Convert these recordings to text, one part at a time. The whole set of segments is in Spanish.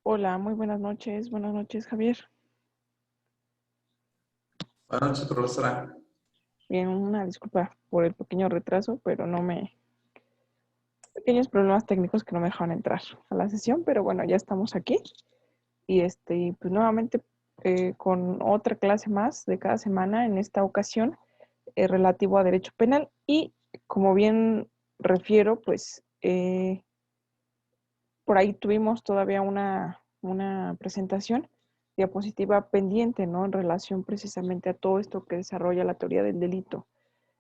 Hola, muy buenas noches. Buenas noches, Javier. Buenas noches, profesora. Bien, una disculpa por el pequeño retraso, pero pequeños problemas técnicos que no me dejaron entrar a la sesión, pero bueno, ya estamos aquí y pues nuevamente con otra clase más de cada semana, en esta ocasión relativo a derecho penal y como bien refiero, pues por ahí tuvimos todavía una presentación diapositiva pendiente, ¿no? En relación precisamente a todo esto que desarrolla la teoría del delito.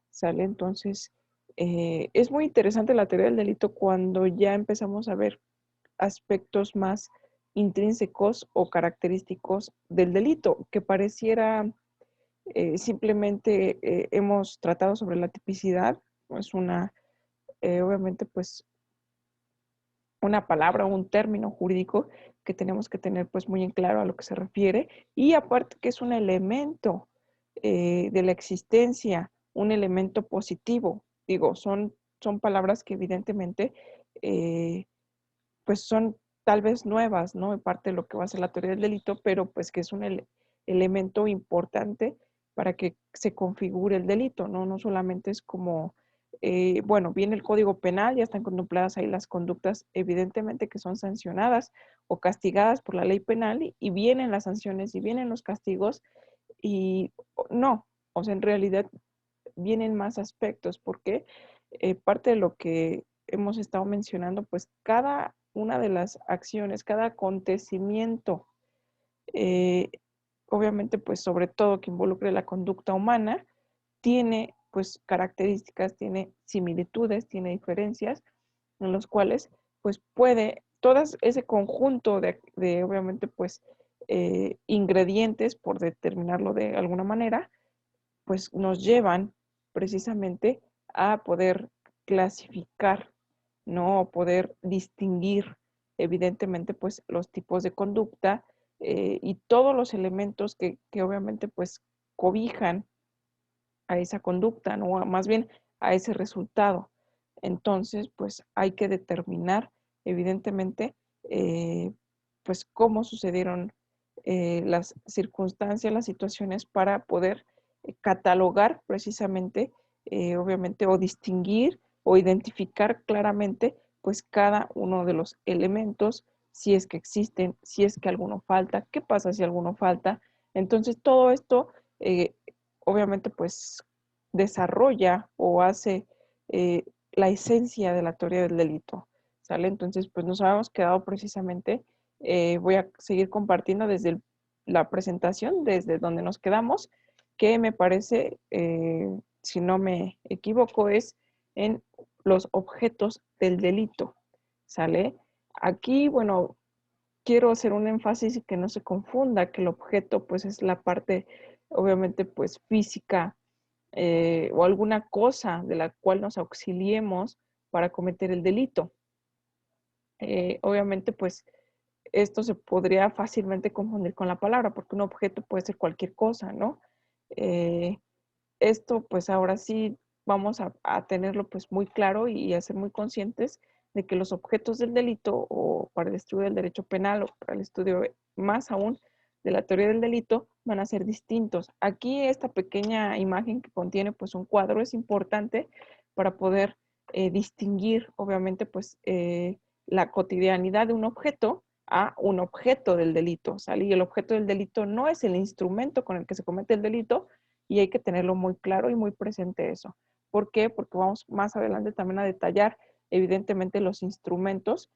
¿Sale? Entonces, es muy interesante la teoría del delito cuando ya empezamos a ver aspectos más intrínsecos o característicos del delito, que pareciera simplemente hemos tratado sobre la tipicidad, es obviamente, pues, una palabra o un término jurídico que tenemos que tener pues muy en claro a lo que se refiere y aparte que es un elemento de la existencia, un elemento positivo. Digo, son palabras que evidentemente eh, pues son tal vez nuevas, ¿no? En parte de lo que va a ser la teoría del delito, pero pues que es un elemento importante para que se configure el delito, ¿no? No solamente es como, bueno, viene el Código Penal, ya están contempladas ahí las conductas, evidentemente que son sancionadas o castigadas por la ley penal y vienen las sanciones y vienen los castigos y no, o sea, en realidad vienen más aspectos porque parte de lo que hemos estado mencionando, pues cada una de las acciones, cada acontecimiento, eh, obviamente pues sobre todo que involucre la conducta humana, tiene pues características, tiene similitudes, tiene diferencias en los cuales pues puede, todas ese conjunto de obviamente pues ingredientes, por determinarlo de alguna manera, pues nos llevan precisamente a poder clasificar, ¿no? Poder distinguir evidentemente pues los tipos de conducta y todos los elementos que obviamente pues cobijan a esa conducta, ¿no? Más bien a ese resultado. Entonces, pues hay que determinar, evidentemente, pues cómo sucedieron las circunstancias, las situaciones para poder catalogar precisamente, obviamente, o distinguir o identificar claramente, pues cada uno de los elementos, si es que existen, si es que alguno falta, qué pasa si alguno falta. Entonces, todo esto obviamente pues desarrolla o hace eh, la esencia de la teoría del delito, ¿sale? Entonces pues nos habíamos quedado precisamente, voy a seguir compartiendo desde la presentación, desde donde nos quedamos, que me parece, si no me equivoco, es en los objetos del delito, ¿sale? Aquí, bueno, quiero hacer un énfasis y que no se confunda que el objeto pues es la parte obviamente pues física o alguna cosa de la cual nos auxiliemos para cometer el delito. Obviamente pues esto se podría fácilmente confundir con la palabra porque un objeto puede ser cualquier cosa, ¿no? Eh, esto pues ahora sí vamos a tenerlo pues muy claro y a ser muy conscientes de que los objetos del delito o para el estudio del derecho penal o para el estudio más aún de la teoría del delito van a ser distintos. Aquí esta pequeña imagen que contiene pues un cuadro es importante para poder distinguir obviamente pues la cotidianidad de un objeto a un objeto del delito, ¿sale? Y el objeto del delito no es el instrumento con el que se comete el delito, y hay que tenerlo muy claro y muy presente eso. ¿Por qué? Porque vamos más adelante también a detallar evidentemente los instrumentos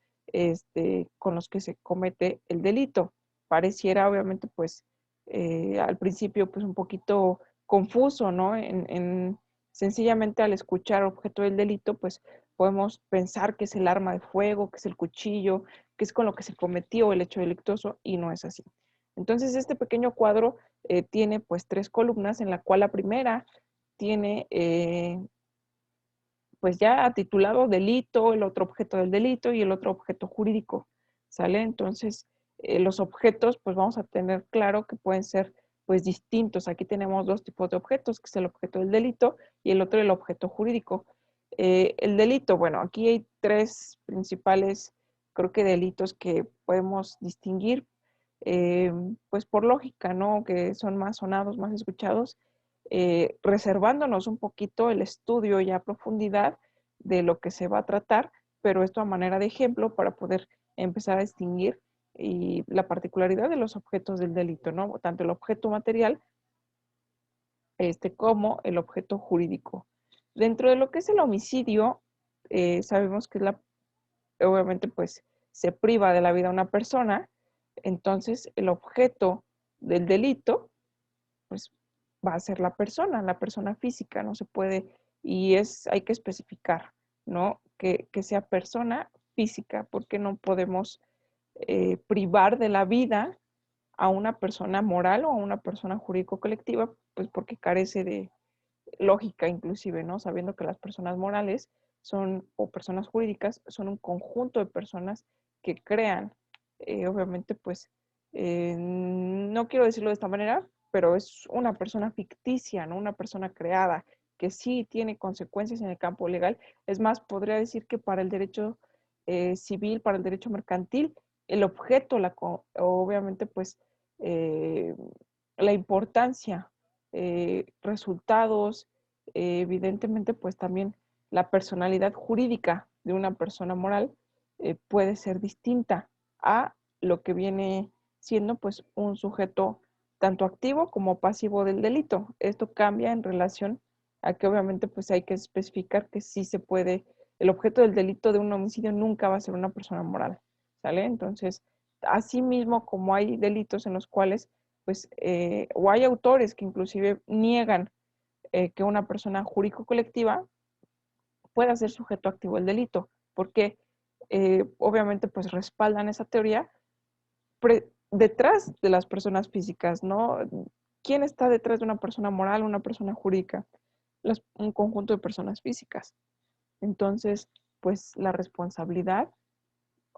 con los que se comete el delito. Pareciera obviamente pues al principio pues un poquito confuso, ¿no? Sencillamente al escuchar objeto del delito pues podemos pensar que es el arma de fuego, que es el cuchillo, que es con lo que se cometió el hecho delictuoso y no es así. Entonces este pequeño cuadro tiene pues tres columnas en la cual la primera tiene pues ya titulado delito, el otro objeto del delito y el otro objeto jurídico, ¿sale? Entonces los objetos pues vamos a tener claro que pueden ser pues distintos. Aquí tenemos dos tipos de objetos, que es el objeto del delito y el otro el objeto jurídico. El delito, bueno, aquí hay tres principales creo que delitos que podemos distinguir, pues por lógica, ¿no? Que son más sonados, más escuchados, reservándonos un poquito el estudio y a profundidad de lo que se va a tratar, pero esto a manera de ejemplo para poder empezar a distinguir y la particularidad de los objetos del delito, ¿no? Tanto el objeto material como el objeto jurídico. Dentro de lo que es el homicidio, sabemos que obviamente pues se priva de la vida a una persona, entonces el objeto del delito pues va a ser la persona física, no se puede, hay que especificar, ¿no? Que sea persona física, porque no podemos privar de la vida a una persona moral o a una persona jurídico colectiva, pues porque carece de lógica inclusive, ¿no? Sabiendo que las personas morales o personas jurídicas, son un conjunto de personas que crean, obviamente, pues, no quiero decirlo de esta manera, pero es una persona ficticia, ¿no? Una persona creada, que sí tiene consecuencias en el campo legal. Es más, podría decir que para el derecho civil, para el derecho mercantil, el objeto, obviamente, pues, eh, la importancia, resultados, evidentemente, pues también la personalidad jurídica de una persona moral puede ser distinta a lo que viene siendo pues un sujeto tanto activo como pasivo del delito. Esto cambia en relación a que obviamente pues hay que especificar que sí se puede, el objeto del delito de un homicidio nunca va a ser una persona moral, ¿sale? Entonces, así mismo como hay delitos en los cuales pues, o hay autores que inclusive niegan que una persona jurídico-colectiva pueda ser sujeto activo del delito, porque obviamente pues respaldan esa teoría detrás de las personas físicas, ¿no? ¿Quién está detrás de una persona moral, una persona jurídica? Un conjunto de personas físicas. Entonces, pues la responsabilidad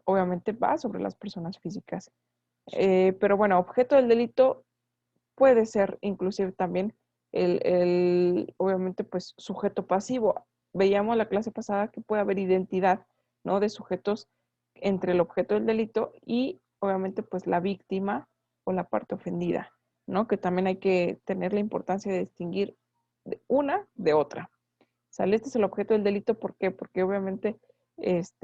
obviamente va sobre las personas físicas. Pero bueno, objeto del delito puede ser inclusive también obviamente, pues sujeto pasivo. Veíamos la clase pasada que puede haber identidad, ¿no? De sujetos entre el objeto del delito y obviamente pues la víctima o la parte ofendida, ¿no? Que también hay que tener la importancia de distinguir una de otra. ¿Sale? Este es el objeto del delito, ¿por qué? Porque obviamente es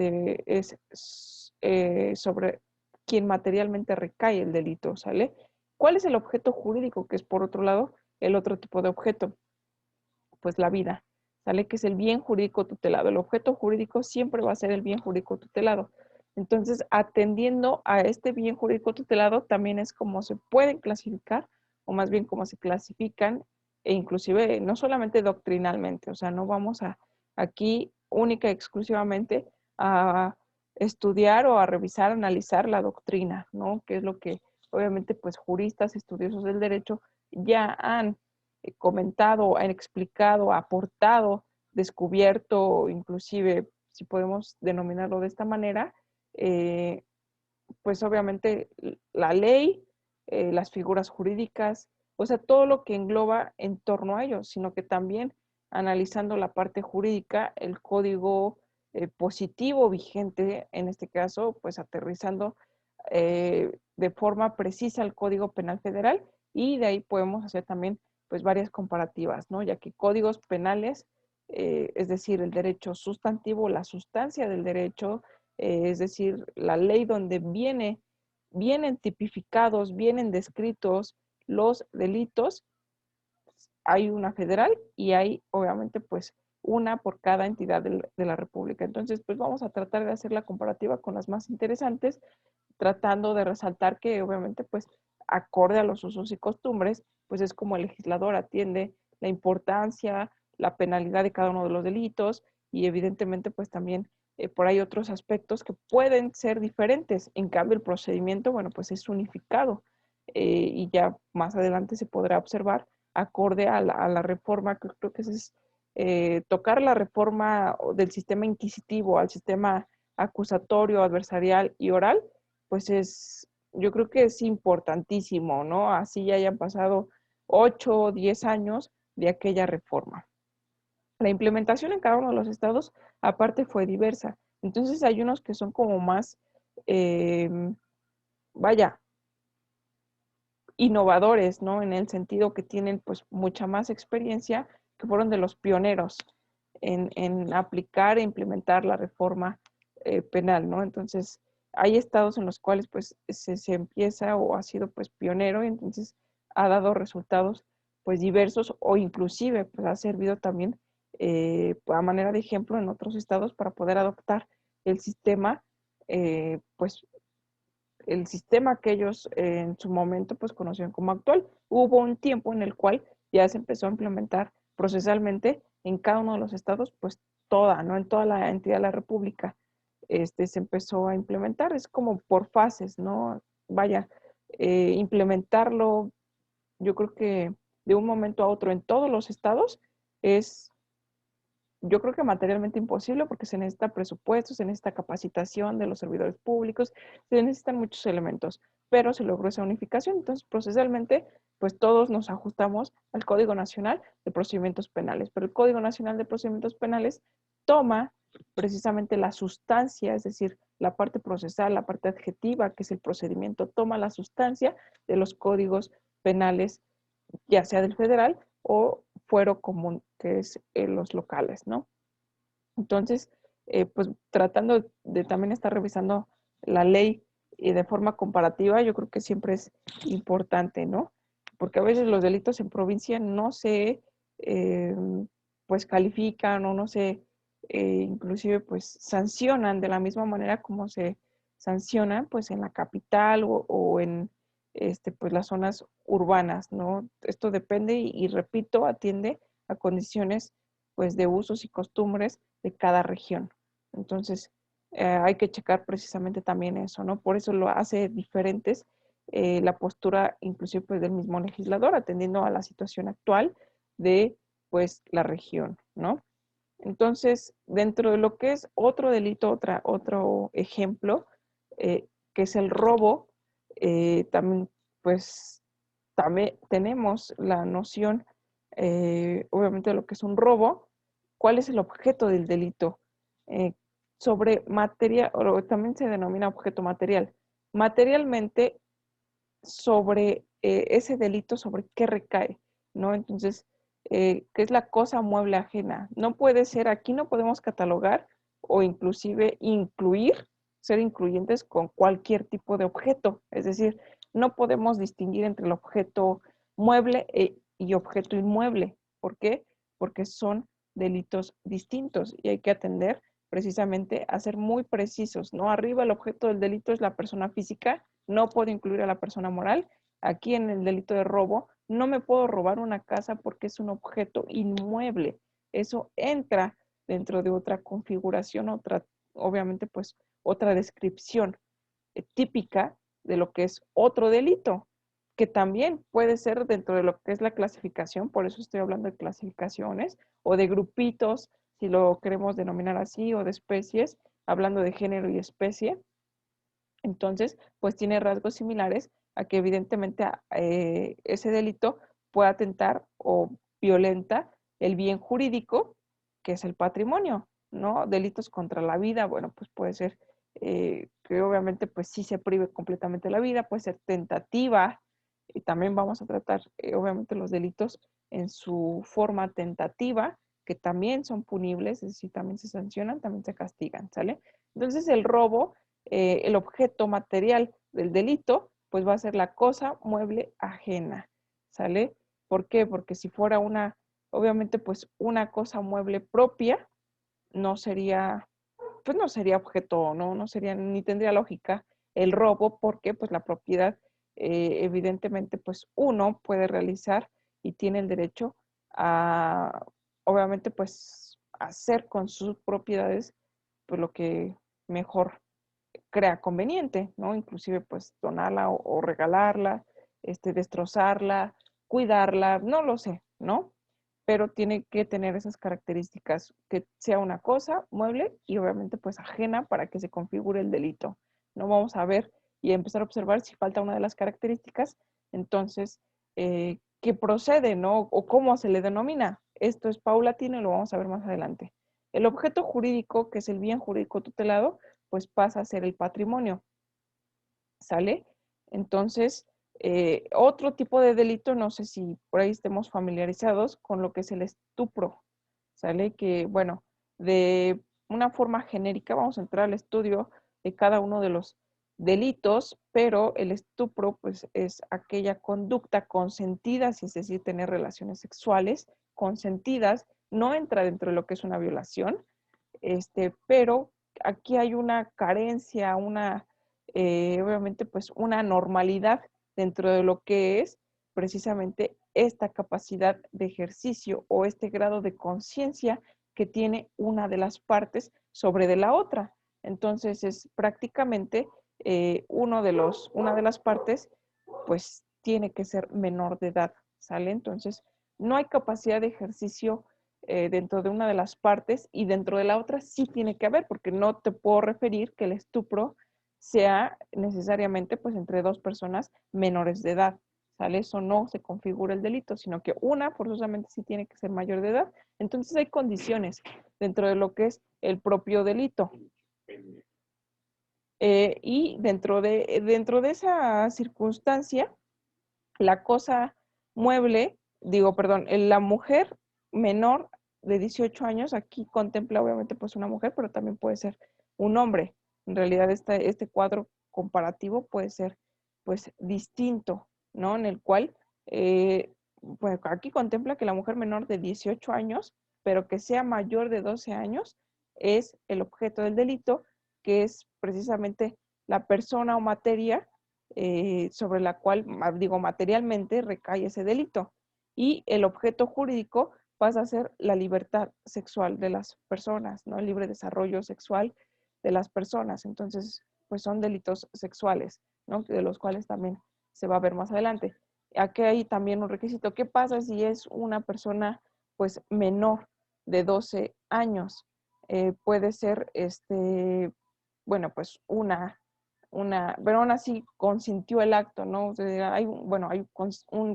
sobre quien materialmente recae el delito, ¿sale? ¿Cuál es el objeto jurídico? Que es por otro lado el otro tipo de objeto, pues la vida, ¿sale? Que es el bien jurídico tutelado. El objeto jurídico siempre va a ser el bien jurídico tutelado. Entonces, atendiendo a este bien jurídico tutelado, también es como se pueden clasificar, o más bien como se clasifican, e inclusive no solamente doctrinalmente, o sea, no vamos aquí única y exclusivamente a estudiar o a revisar, analizar la doctrina, ¿no? Que es lo que obviamente pues juristas, estudiosos del derecho ya han comentado, han explicado, aportado, descubierto, inclusive, si podemos denominarlo de esta manera, eh, pues obviamente la ley, las figuras jurídicas, o sea, todo lo que engloba en torno a ellos, sino que también analizando la parte jurídica, el código positivo vigente, en este caso, pues aterrizando de forma precisa el Código Penal Federal y de ahí podemos hacer también pues varias comparativas, ¿no? Ya que códigos penales, es decir, el derecho sustantivo, la sustancia del derecho, es decir, la ley donde vienen tipificados, vienen descritos los delitos, hay una federal y hay obviamente pues una por cada entidad de la República. Entonces, pues vamos a tratar de hacer la comparativa con las más interesantes, tratando de resaltar que obviamente pues acorde a los usos y costumbres, pues es como el legislador atiende la importancia, la penalidad de cada uno de los delitos y evidentemente pues también por ahí otros aspectos que pueden ser diferentes. En cambio, el procedimiento, bueno, pues es unificado y ya más adelante se podrá observar acorde a la reforma, que creo que es tocar la reforma del sistema inquisitivo al sistema acusatorio, adversarial y oral, pues yo creo que es importantísimo, ¿no? Así ya hayan pasado 8 o 10 años de aquella reforma. La implementación en cada uno de los estados, aparte, fue diversa. Entonces hay unos que son como más vaya, innovadores, ¿no? En el sentido que tienen pues mucha más experiencia, que fueron de los pioneros en aplicar e implementar la reforma penal, ¿no? Entonces, hay estados en los cuales pues se empieza o ha sido pues pionero y entonces ha dado resultados pues diversos o inclusive pues ha servido también a manera de ejemplo en otros estados para poder adoptar el sistema pues el sistema que ellos en su momento pues conocían como actual. Hubo un tiempo en el cual ya se empezó a implementar procesalmente en cada uno de los estados, pues toda, ¿no? En toda la entidad de la República, se empezó a implementar, es como por fases, ¿no? Vaya, implementarlo, yo creo que de un momento a otro en todos los estados es yo creo que materialmente imposible porque se necesita presupuesto, se necesita capacitación de los servidores públicos, se necesitan muchos elementos, pero se logró esa unificación. Entonces, procesalmente, pues todos nos ajustamos al Código Nacional de Procedimientos Penales, pero el Código Nacional de Procedimientos Penales toma precisamente la sustancia, es decir, la parte procesal, la parte adjetiva, que es el procedimiento, toma la sustancia de los códigos penales, ya sea del federal o fuero común, que es los locales, ¿no? Entonces, pues tratando de también estar revisando la ley de forma comparativa, yo creo que siempre es importante, ¿no? Porque a veces los delitos en provincia no se, eh, pues califican o no se, inclusive, pues sancionan de la misma manera como se sancionan, pues en la capital o en, pues las zonas urbanas, ¿no? Esto depende y repito, atiende a condiciones, pues de usos y costumbres de cada región. Entonces, hay que checar precisamente también eso, ¿no? Por eso lo hace diferentes la postura inclusive pues, del mismo legislador, atendiendo a la situación actual de pues la región, ¿no? Entonces, dentro de lo que es otro delito, otro ejemplo, que es el robo, también pues también tenemos la noción, obviamente, de lo que es un robo, cuál es el objeto del delito. Eh, sobre materia, o también se denomina objeto material. Materialmente, sobre ese delito, sobre qué recae, ¿no? Entonces, ¿qué es la cosa mueble ajena? No puede ser, aquí no podemos catalogar o inclusive incluir, ser incluyentes con cualquier tipo de objeto. Es decir, no podemos distinguir entre el objeto mueble y objeto inmueble. ¿Por qué? Porque son delitos distintos y hay que atender precisamente a ser muy precisos, ¿no? Arriba el objeto del delito es la persona física, no puedo incluir a la persona moral. Aquí en el delito de robo, no me puedo robar una casa porque es un objeto inmueble. Eso entra dentro de otra configuración, otra, obviamente, pues, otra descripción típica de lo que es otro delito, que también puede ser dentro de lo que es la clasificación, por eso estoy hablando de clasificaciones o de grupitos, si lo queremos denominar así, o de especies, hablando de género y especie. Entonces, pues tiene rasgos similares a que evidentemente ese delito puede atentar o violenta el bien jurídico, que es el patrimonio, ¿no? Delitos contra la vida, bueno, pues puede ser que obviamente pues sí se prive completamente la vida, puede ser tentativa, y también vamos a tratar obviamente los delitos en su forma tentativa, que también son punibles, es decir, también se sancionan, también se castigan, ¿sale? Entonces el robo, el objeto material del delito, pues va a ser la cosa mueble ajena, ¿sale? ¿Por qué? Porque si fuera una, obviamente, pues una cosa mueble propia, no sería, pues no sería objeto, no, no sería, ni tendría lógica el robo, porque pues la propiedad, evidentemente, pues uno puede realizar y tiene el derecho a, obviamente, pues hacer con sus propiedades, pues lo que mejor crea conveniente, ¿no? Inclusive pues donarla o regalarla, destrozarla, cuidarla, no lo sé, ¿no? Pero tiene que tener esas características, que sea una cosa mueble y obviamente pues ajena para que se configure el delito. No vamos a ver y a empezar a observar si falta una de las características, entonces, ¿qué procede, no? O cómo se le denomina. Esto es paulatino y lo vamos a ver más adelante. El objeto jurídico, que es el bien jurídico tutelado, pues pasa a ser el patrimonio, ¿sale? Entonces, otro tipo de delito, no sé si por ahí estemos familiarizados con lo que es el estupro, ¿sale? Que, bueno, de una forma genérica vamos a entrar al estudio de cada uno de los delitos, pero el estupro, pues, es aquella conducta consentida, es decir, tener relaciones sexuales consentidas, no entra dentro de lo que es una violación, pero aquí hay una carencia, obviamente, pues una normalidad dentro de lo que es precisamente esta capacidad de ejercicio o este grado de conciencia que tiene una de las partes sobre de la otra. Entonces es prácticamente una de las partes pues tiene que ser menor de edad, ¿sale? Entonces no hay capacidad de ejercicio dentro de una de las partes y dentro de la otra sí tiene que haber, porque no te puedo referir que el estupro sea necesariamente pues entre dos personas menores de edad, ¿sale? Eso no se configura el delito, sino que una forzosamente sí tiene que ser mayor de edad. Entonces hay condiciones dentro de lo que es el propio delito. Y dentro de esa circunstancia, la cosa mueble, la mujer menor de 18 años, aquí contempla obviamente pues una mujer, pero también puede ser un hombre. En realidad este cuadro comparativo puede ser pues distinto, ¿no? En el cual, pues aquí contempla que la mujer menor de 18 años, pero que sea mayor de 12 años, es el objeto del delito, que es precisamente la persona o materia sobre la cual, digo, materialmente recae ese delito. Y el objeto jurídico pasa a ser la libertad sexual de las personas, ¿no? El libre desarrollo sexual de las personas. Entonces, pues son delitos sexuales, ¿no? De los cuales también se va a ver más adelante. Aquí hay también un requisito. ¿Qué pasa si es una persona, pues, menor de 12 años? Puede ser, bueno, pues pero aún así consintió el acto, ¿no? O sea,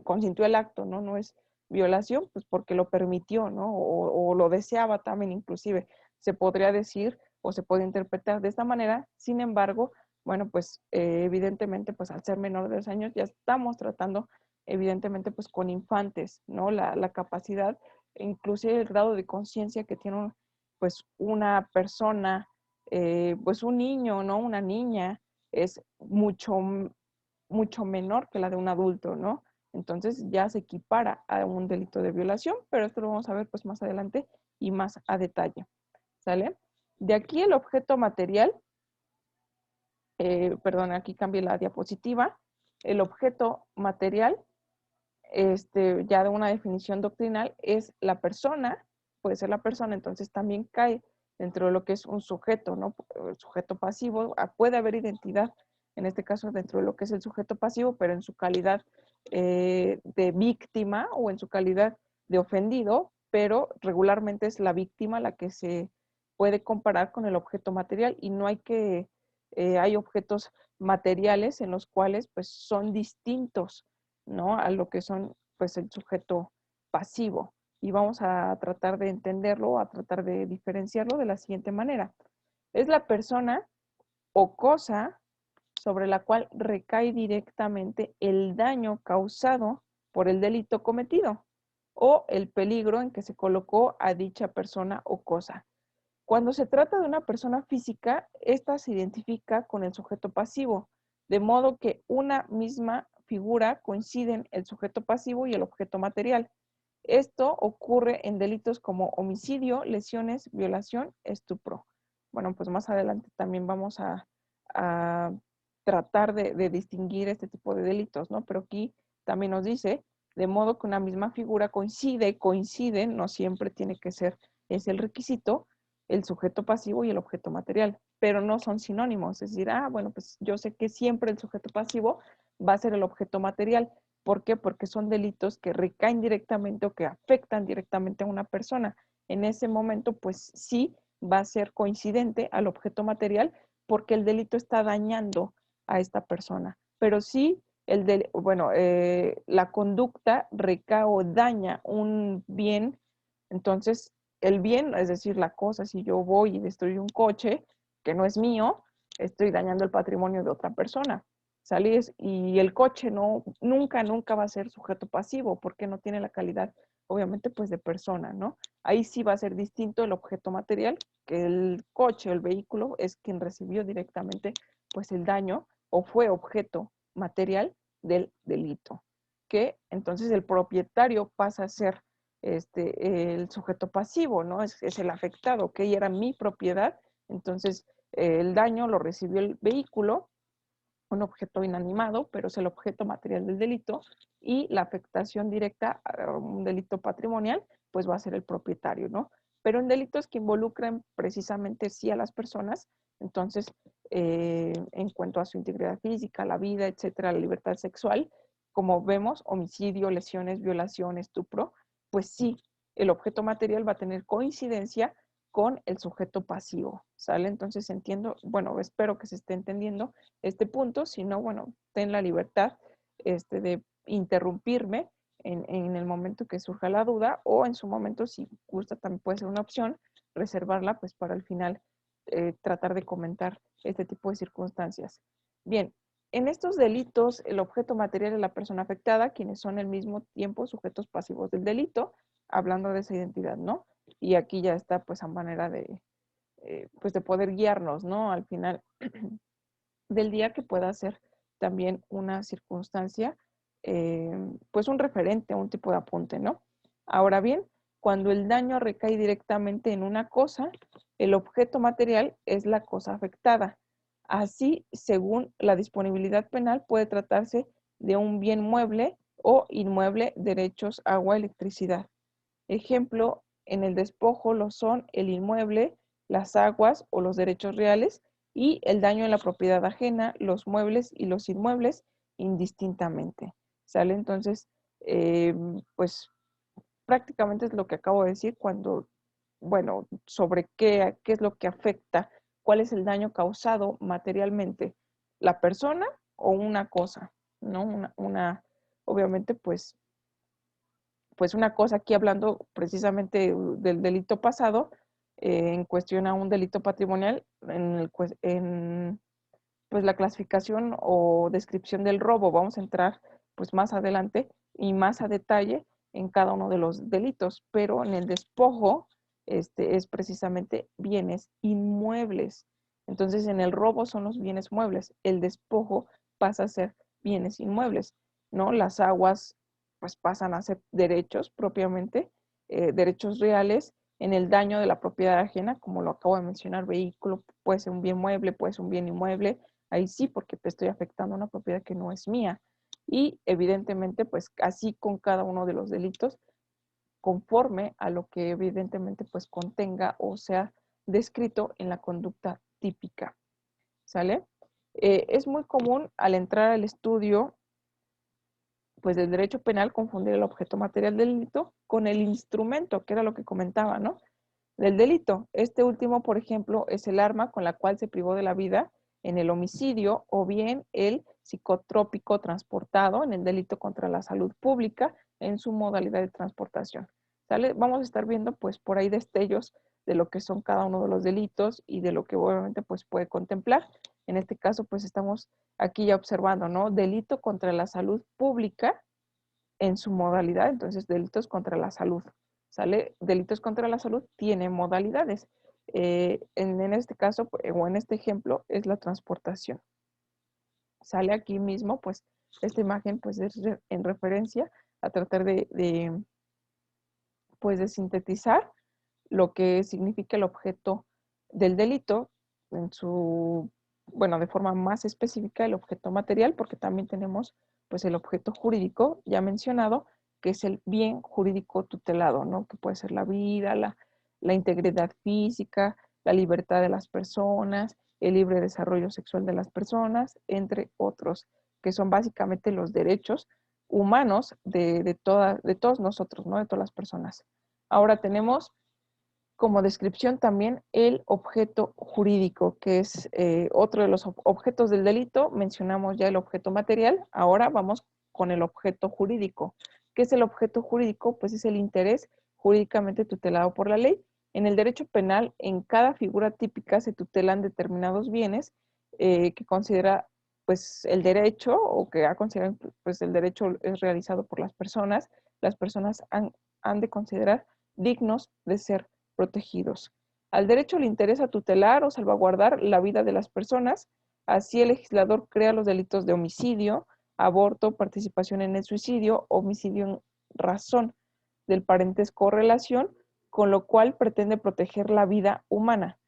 consintió el acto, ¿no? No es violación, pues porque lo permitió, ¿no? O lo deseaba también inclusive, se podría decir o se puede interpretar de esta manera. Sin embargo, bueno, pues evidentemente, pues al ser menor de 2 años ya estamos tratando evidentemente pues con infantes, ¿no? La capacidad, inclusive el grado de conciencia que tiene pues una persona, pues un niño, ¿no? Una niña, es mucho menor que la de un adulto, ¿no? Entonces ya se equipara a un delito de violación, pero esto lo vamos a ver pues más adelante y más a detalle, ¿sale? De aquí el objeto material, perdón, aquí cambié la diapositiva, el objeto material, ya de una definición doctrinal, es la persona, puede ser la persona, entonces también cae dentro de lo que es un sujeto, ¿no? El sujeto pasivo, puede haber identidad, en este caso dentro de lo que es el sujeto pasivo, pero en su calidad de víctima o en su calidad de ofendido, pero regularmente es la víctima la que se puede comparar con el objeto material y no hay objetos materiales en los cuales pues son distintos, ¿no? A lo que son pues el sujeto pasivo. Y vamos a tratar de entenderlo, a tratar de diferenciarlo de la siguiente manera. Es la persona o cosa sobre la cual recae directamente el daño causado por el delito cometido o el peligro en que se colocó a dicha persona o cosa. Cuando se trata de una persona física, esta se identifica con el sujeto pasivo, de modo que una misma figura coinciden el sujeto pasivo y el objeto material. Esto ocurre en delitos como homicidio, lesiones, violación, estupro. Bueno, pues más adelante también vamos a tratar de distinguir este tipo de delitos, ¿no? Pero aquí también nos dice, de modo que una misma figura coinciden, no siempre tiene que ser, es el requisito, el sujeto pasivo y el objeto material, pero no son sinónimos. Es decir, bueno, pues yo sé que siempre el sujeto pasivo va a ser el objeto material. ¿Por qué? Porque son delitos que recaen directamente o que afectan directamente a una persona. En ese momento, pues sí va a ser coincidente al objeto material porque el delito está dañando a esta persona. Pero sí, la conducta recae o daña un bien, entonces el bien, es decir, la cosa, si yo voy y destruyo un coche que no es mío, estoy dañando el patrimonio de otra persona, ¿sale? Y el coche nunca va a ser sujeto pasivo porque no tiene la calidad, obviamente, pues de persona, ¿no? Ahí sí va a ser distinto el objeto material, que el coche o el vehículo es quien recibió directamente, pues, el daño o fue objeto material del delito, que entonces el propietario pasa a ser el sujeto pasivo, ¿no? Es el afectado, que era mi propiedad, entonces el daño lo recibió el vehículo, un objeto inanimado, pero es el objeto material del delito, y la afectación directa a un delito patrimonial, pues va a ser el propietario, ¿no? Pero en delitos que involucran precisamente sí a las personas, entonces, en cuanto a su integridad física, la vida, etcétera, la libertad sexual, como vemos, homicidio, lesiones, violación, estupro, pues sí, el objeto material va a tener coincidencia con el sujeto pasivo, ¿sale? Entonces entiendo, bueno, espero que se esté entendiendo este punto, si no, bueno, ten la libertad de interrumpirme en el momento que surja la duda o en su momento, si gusta, también puede ser una opción, reservarla pues para el final tratar de comentar este tipo de circunstancias. Bien, en estos delitos, el objeto material es la persona afectada, quienes son al mismo tiempo sujetos pasivos del delito, hablando de esa identidad, ¿no? Y aquí ya está pues a manera pues de poder guiarnos, ¿no? Al final del día, que pueda ser también una circunstancia, pues un referente, un tipo de apunte, ¿no? Ahora bien, cuando el daño recae directamente en una cosa, el objeto material es la cosa afectada. Así, según la disponibilidad penal, puede tratarse de un bien mueble o inmueble, derechos, agua, electricidad. Ejemplo, en el despojo lo son el inmueble, las aguas o los derechos reales, y el daño en la propiedad ajena, los muebles y los inmuebles indistintamente. ¿Sale? Entonces, pues prácticamente es lo que acabo de decir cuando, bueno, sobre qué es lo que afecta, cuál es el daño causado materialmente, la persona o una cosa, ¿no? Obviamente, pues una cosa aquí hablando precisamente del delito pasado, en cuestión a un delito patrimonial, en pues la clasificación o descripción del robo. Vamos a entrar pues más adelante y más a detalle en cada uno de los delitos, pero en el despojo es precisamente bienes inmuebles. Entonces en el robo son los bienes muebles, el despojo pasa a ser bienes inmuebles, ¿no? Las aguas pues pasan a ser derechos propiamente, derechos reales. En el daño de la propiedad ajena, como lo acabo de mencionar, vehículo puede ser un bien mueble, puede ser un bien inmueble, ahí sí, porque te estoy afectando a una propiedad que no es mía. Y evidentemente, pues así con cada uno de los delitos, conforme a lo que evidentemente pues contenga o sea descrito en la conducta típica. ¿Sale? Es muy común al entrar al estudio pues del derecho penal confundir el objeto material del delito con el instrumento, que era lo que comentaba, ¿no? Del delito. Este último, por ejemplo, es el arma con la cual se privó de la vida en el homicidio, o bien el psicotrópico transportado en el delito contra la salud pública en su modalidad de transportación. ¿Sale? Vamos a estar viendo pues por ahí destellos de lo que son cada uno de los delitos y de lo que obviamente pues puede contemplar. En este caso pues estamos aquí ya observando, ¿no? Delito contra la salud pública en su modalidad, entonces delitos contra la salud. ¿Sale? Delitos contra la salud tiene modalidades. En este caso, o en este ejemplo, es la transportación. Sale aquí mismo, pues, esta imagen, pues, es en referencia a tratar pues, de sintetizar lo que significa el objeto del delito en su, bueno, de forma más específica el objeto material, porque también tenemos pues el objeto jurídico ya mencionado, que es el bien jurídico tutelado, ¿no? Que puede ser la vida, la integridad física, la libertad de las personas, el libre desarrollo sexual de las personas, entre otros, que son básicamente los derechos humanos de todos nosotros, ¿no? De todas las personas. Ahora tenemos como descripción también el objeto jurídico, que es otro de los objetos del delito. Mencionamos ya el objeto material, ahora vamos con el objeto jurídico. ¿Qué es el objeto jurídico? Pues es el interés jurídicamente tutelado por la ley. En el derecho penal, en cada figura típica se tutelan determinados bienes que considera pues el derecho o que ha considerado pues el derecho es realizado por las personas han de considerar dignos de ser protegidos. Al derecho le interesa tutelar o salvaguardar la vida de las personas, así el legislador crea los delitos de homicidio, aborto, participación en el suicidio, homicidio en razón del parentesco o relación, con lo cual pretende proteger la vida humana.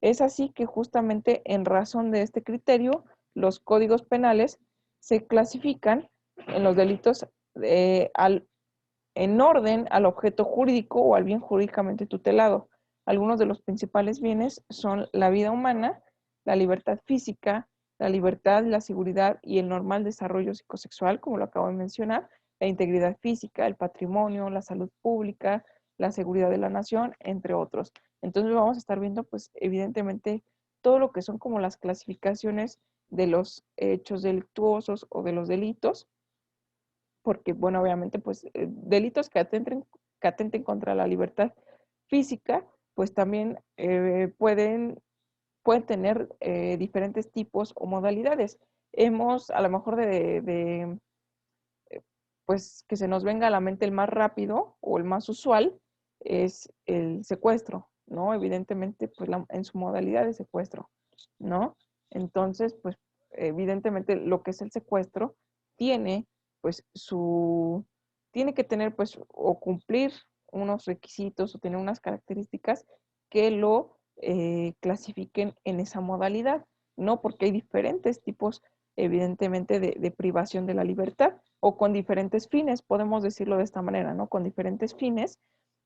Es así que justamente en razón de este criterio, los códigos penales se clasifican en los delitos en orden al objeto jurídico o al bien jurídicamente tutelado. Algunos de los principales bienes son la vida humana, la libertad física, la libertad, la seguridad y el normal desarrollo psicosexual, como lo acabo de mencionar, la integridad física, el patrimonio, la salud pública, la seguridad de la nación, entre otros. Entonces vamos a estar viendo, pues, evidentemente, todo lo que son como las clasificaciones de los hechos delictuosos o de los delitos, porque, bueno, obviamente, pues, delitos que atenten contra la libertad física, pues también pueden tener diferentes tipos o modalidades. Hemos, a lo mejor pues, que se nos venga a la mente el más rápido o el más usual, es el secuestro, ¿no? Evidentemente, pues, en su modalidad de secuestro, ¿no? Entonces, pues, evidentemente, lo que es el secuestro tiene, pues, tiene que tener, pues, o cumplir unos requisitos o tener unas características que lo clasifiquen en esa modalidad, ¿no? Porque hay diferentes tipos, evidentemente, de privación de la libertad o con diferentes fines, podemos decirlo de esta manera, ¿no? Con diferentes fines,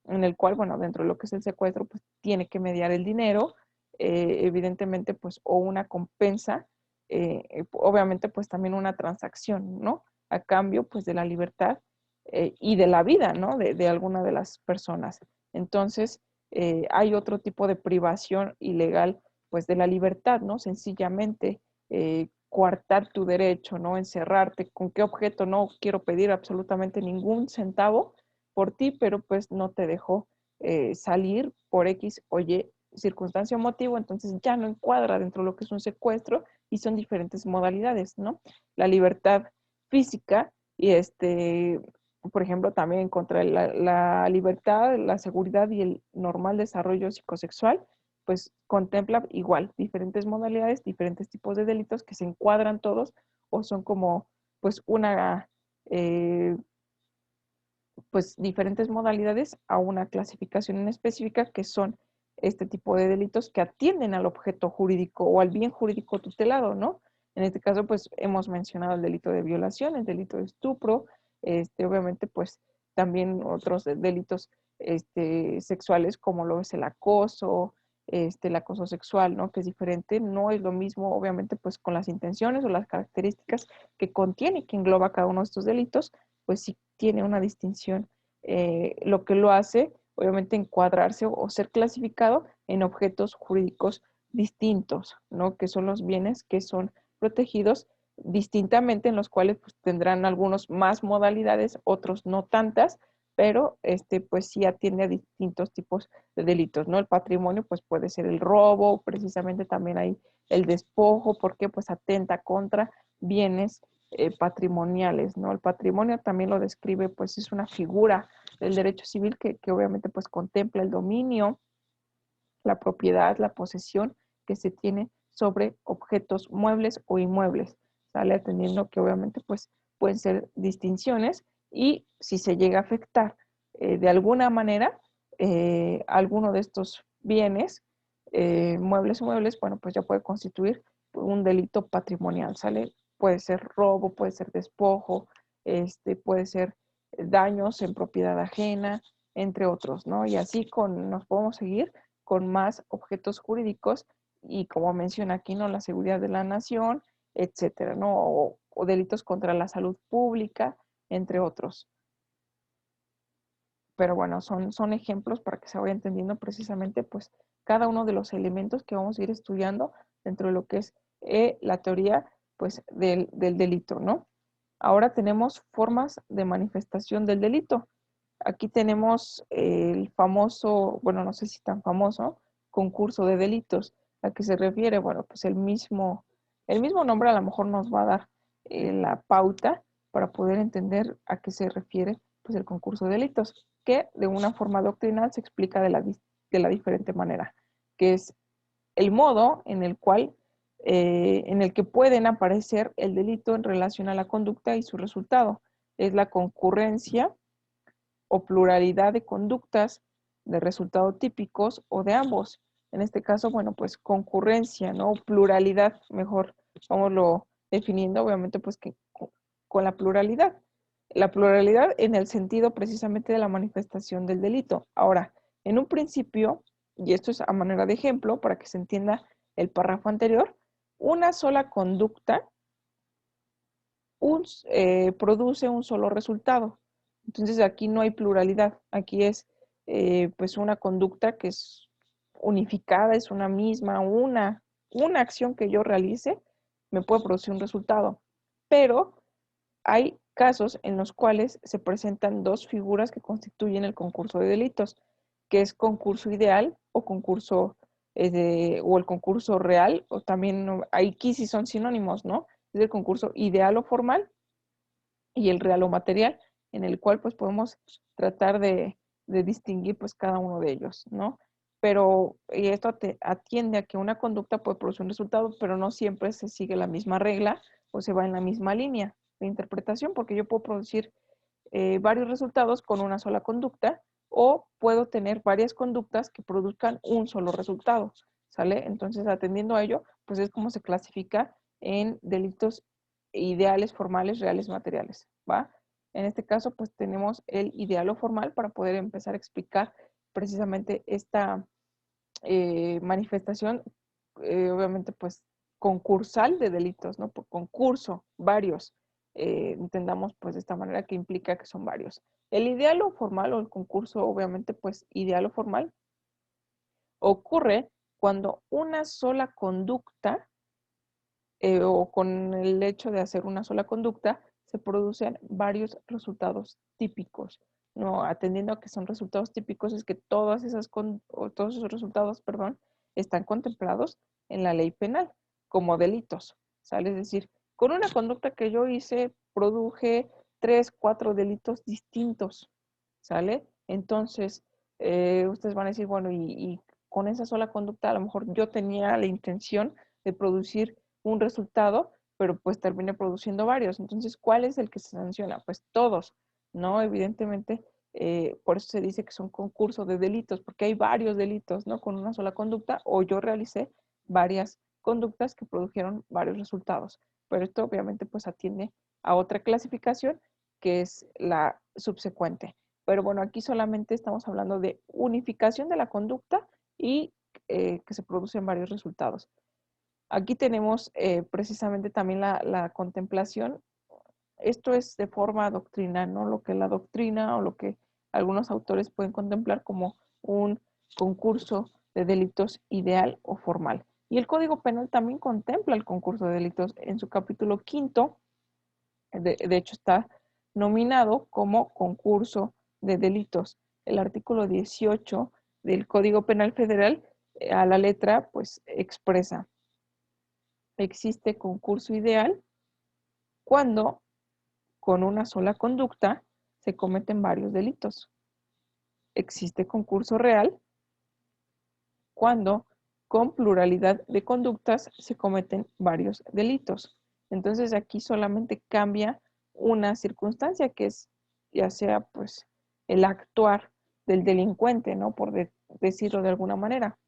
en el cual, bueno, dentro de lo que es el secuestro, pues tiene que mediar el dinero, evidentemente, pues, o una compensa, obviamente, pues también una transacción, ¿no? A cambio, pues, de la libertad y de la vida, ¿no? De alguna de las personas. Entonces, hay otro tipo de privación ilegal, pues, de la libertad, ¿no? Sencillamente, coartar tu derecho, ¿no? Encerrarte, ¿con qué objeto? No quiero pedir absolutamente ningún centavo por ti, pero pues no te dejo salir por X o Y circunstancia o motivo, entonces ya no encuadra dentro de lo que es un secuestro y son diferentes modalidades, ¿no? La libertad física y por ejemplo, también contra la libertad, la seguridad y el normal desarrollo psicosexual, pues contempla igual diferentes modalidades, diferentes tipos de delitos que se encuadran todos o son como pues eh, pues diferentes modalidades a una clasificación en específica que son este tipo de delitos que atienden al objeto jurídico o al bien jurídico tutelado, ¿no? En este caso, pues hemos mencionado el delito de violación, el delito de estupro, obviamente, pues también otros delitos sexuales como lo es el acoso sexual, ¿no? Que es diferente, no es lo mismo, obviamente, pues con las intenciones o las características que contiene y que engloba cada uno de estos delitos, pues sí tiene una distinción, lo que lo hace, obviamente, encuadrarse o ser clasificado en objetos jurídicos distintos, ¿no? Que son los bienes que son protegidos distintamente, en los cuales pues, tendrán algunos más modalidades, otros no tantas, pero pues sí atiende a distintos tipos de delitos, ¿no? El patrimonio pues puede ser el robo, precisamente también hay el despojo, porque pues atenta contra bienes patrimoniales, ¿no? El patrimonio también lo describe, pues es una figura del derecho civil que obviamente pues contempla el dominio, la propiedad, la posesión que se tiene sobre objetos muebles o inmuebles, ¿sale? Atendiendo que obviamente pues pueden ser distinciones y si se llega a afectar de alguna manera alguno de estos bienes, muebles, bueno, pues ya puede constituir un delito patrimonial, ¿sale? Puede ser robo, puede ser despojo, puede ser daños en propiedad ajena, entre otros, ¿no? Y así nos podemos seguir con más objetos jurídicos y como menciona aquí, ¿no? La seguridad de la nación, etcétera, ¿no? O delitos contra la salud pública, entre otros. Pero bueno, son ejemplos para que se vaya entendiendo precisamente pues cada uno de los elementos que vamos a ir estudiando dentro de lo que es la teoría pues del delito, ¿no? Ahora tenemos formas de manifestación del delito. Aquí tenemos el famoso, bueno, no sé si tan famoso, concurso de delitos. ¿A qué se refiere? Bueno, pues el mismo El mismo nombre a lo mejor nos va a dar la pauta para poder entender a qué se refiere pues, el concurso de delitos, que de una forma doctrinal se explica de la diferente manera, que es el modo en el que pueden aparecer el delito en relación a la conducta y su resultado. Es la concurrencia o pluralidad de conductas de resultado típicos o de ambos. En este caso, bueno, pues concurrencia, ¿no? Pluralidad, mejor, vámoslo definiendo, obviamente, pues que con la pluralidad. La pluralidad en el sentido precisamente de la manifestación del delito. Ahora, en un principio, y esto es a manera de ejemplo para que se entienda el párrafo anterior, una sola conducta produce un solo resultado. Entonces aquí no hay pluralidad, aquí es pues una conducta que es unificada, es una misma, una acción que yo realice me puede producir un resultado. Pero hay casos en los cuales se presentan dos figuras que constituyen el concurso de delitos, que es concurso ideal o concurso o el concurso real, o también aquí sí son sinónimos, ¿no? Es el concurso ideal o formal y el real o material, en el cual pues podemos tratar de distinguir pues cada uno de ellos, ¿no? Pero y esto atiende a que una conducta puede producir un resultado, pero no siempre se sigue la misma regla o se va en la misma línea de interpretación, porque yo puedo producir varios resultados con una sola conducta o puedo tener varias conductas que produzcan un solo resultado, ¿sale? Entonces, atendiendo a ello, pues es como se clasifica en delitos ideales, formales, reales, materiales, ¿va? En este caso, pues tenemos el ideal o formal para poder empezar a explicar precisamente esta manifestación, obviamente, pues concursal de delitos, ¿no? Por concurso, varios. Entendamos pues de esta manera que implica que son varios. El ideal o formal o el concurso, obviamente, pues ideal o formal, ocurre cuando una sola conducta o con el hecho de hacer una sola conducta se producen varios resultados típicos. No, atendiendo a que son resultados típicos, es que todos esos resultados, perdón, están contemplados en la ley penal como delitos, ¿sale? Es decir, con una conducta que yo hice, produje 3, 4 delitos distintos, ¿sale? Entonces, ustedes van a decir, bueno, y con esa sola conducta, a lo mejor yo tenía la intención de producir un resultado, pero pues termine produciendo varios. Entonces, ¿cuál es el que se sanciona? Pues todos, ¿no? Evidentemente, por eso se dice que son concursos de delitos, porque hay varios delitos, ¿no? Con una sola conducta, o yo realicé varias conductas que produjeron varios resultados. Pero esto obviamente pues atiende a otra clasificación que es la subsecuente. Pero bueno, aquí solamente estamos hablando de unificación de la conducta y que se producen varios resultados. Aquí tenemos precisamente también la contemplación. Esto es de forma doctrinal, ¿no? Lo que la doctrina o lo que algunos autores pueden contemplar como un concurso de delitos ideal o formal. Y el Código Penal también contempla el concurso de delitos en su capítulo quinto. De hecho, está nominado como concurso de delitos. El artículo 18 del Código Penal Federal, a la letra, pues expresa: existe concurso ideal cuando con una sola conducta se cometen varios delitos. Existe concurso real cuando con pluralidad de conductas se cometen varios delitos. Entonces aquí solamente cambia una circunstancia que es ya sea pues el actuar del delincuente, ¿no? Por decirlo de alguna manera.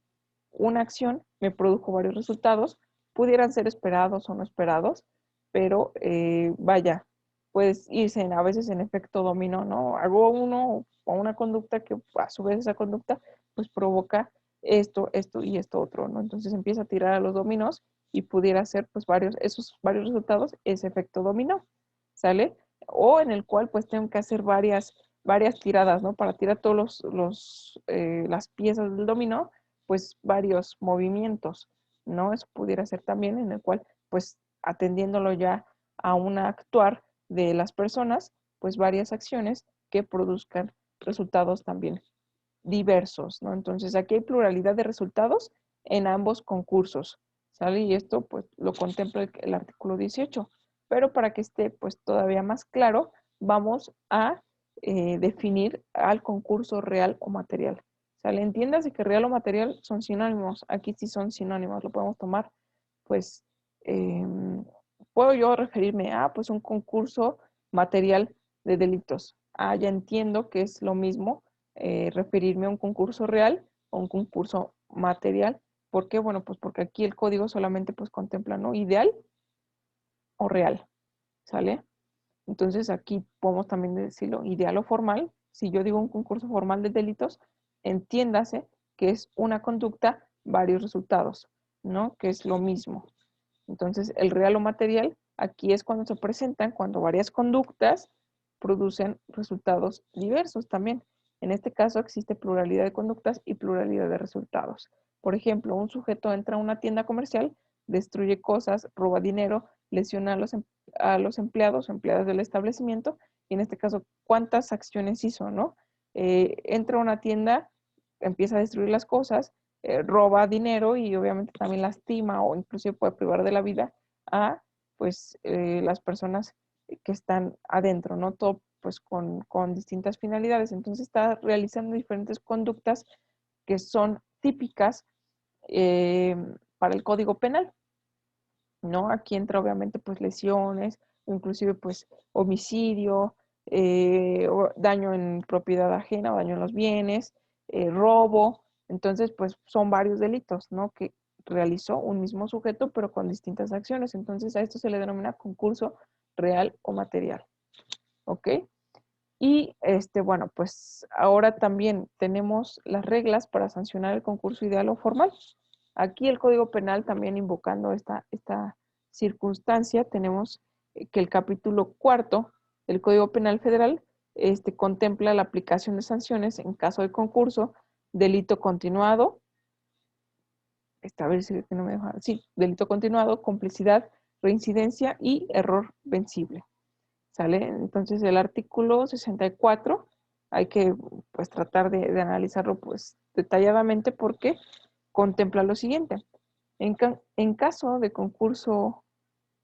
Una acción me produjo varios resultados, pudieran ser esperados o no esperados, pero vaya, puedes irse a veces en efecto dominó, ¿no? Hago uno o una conducta que a su vez esa conducta pues provoca esto y esto otro, ¿no? Entonces empieza a tirar a los dominos y pudiera ser pues esos varios resultados, ese efecto dominó, ¿sale? O en el cual pues tengo que hacer varias tiradas, ¿no? Para tirar todos las piezas del dominó, pues varios movimientos, ¿no? Eso pudiera ser también en el cual, pues atendiéndolo ya a un actuar de las personas, pues varias acciones que produzcan resultados también diversos, ¿no? Entonces aquí hay pluralidad de resultados en ambos concursos, ¿sale? Y esto pues lo contempla el artículo 18. Pero para que esté pues todavía más claro, vamos a definir al concurso real o material. ¿Sale? Entiéndase que real o material son sinónimos. Aquí sí son sinónimos, lo podemos tomar pues puedo yo referirme a pues un concurso material de delitos. Ah, ya entiendo que es lo mismo referirme a un concurso real o un concurso material. ¿Por qué? Bueno, pues porque aquí el código solamente pues contempla, ¿no? Ideal o real, ¿sale? Entonces aquí podemos también decirlo ideal o formal. Si yo digo un concurso formal de delitos, entiéndase que es una conducta, varios resultados, ¿no? Que es lo mismo. Entonces, el real o material aquí es cuando se presentan, cuando varias conductas producen resultados diversos también. En este caso existe pluralidad de conductas y pluralidad de resultados. Por ejemplo, un sujeto entra a una tienda comercial, destruye cosas, roba dinero, lesiona a los empleados o empleadas del establecimiento, y en este caso, ¿cuántas acciones hizo, no? Entra a una tienda, empieza a destruir las cosas, roba dinero y obviamente también lastima o inclusive puede privar de la vida a pues las personas que están adentro, ¿no? Todo pues con distintas finalidades. Entonces está realizando diferentes conductas que son típicas eh, para el Código Penal, ¿no? Aquí entra obviamente pues lesiones, inclusive pues homicidio, daño en propiedad ajena o daño en los bienes, robo. Entonces pues son varios delitos, ¿no? Que realizó un mismo sujeto pero con distintas acciones. Entonces a esto se le denomina concurso real o material, ¿ok? Y bueno, pues ahora también tenemos las reglas para sancionar el concurso ideal o formal. Aquí el Código Penal también invocando esta circunstancia, tenemos que el capítulo cuarto del Código Penal Federal contempla la aplicación de sanciones en caso de concurso, delito continuado, a ver si no me deja, sí, delito continuado, complicidad, reincidencia y error vencible. ¿Sale? Entonces el artículo 64 hay que pues tratar de analizarlo pues detalladamente porque contempla lo siguiente. En caso de concurso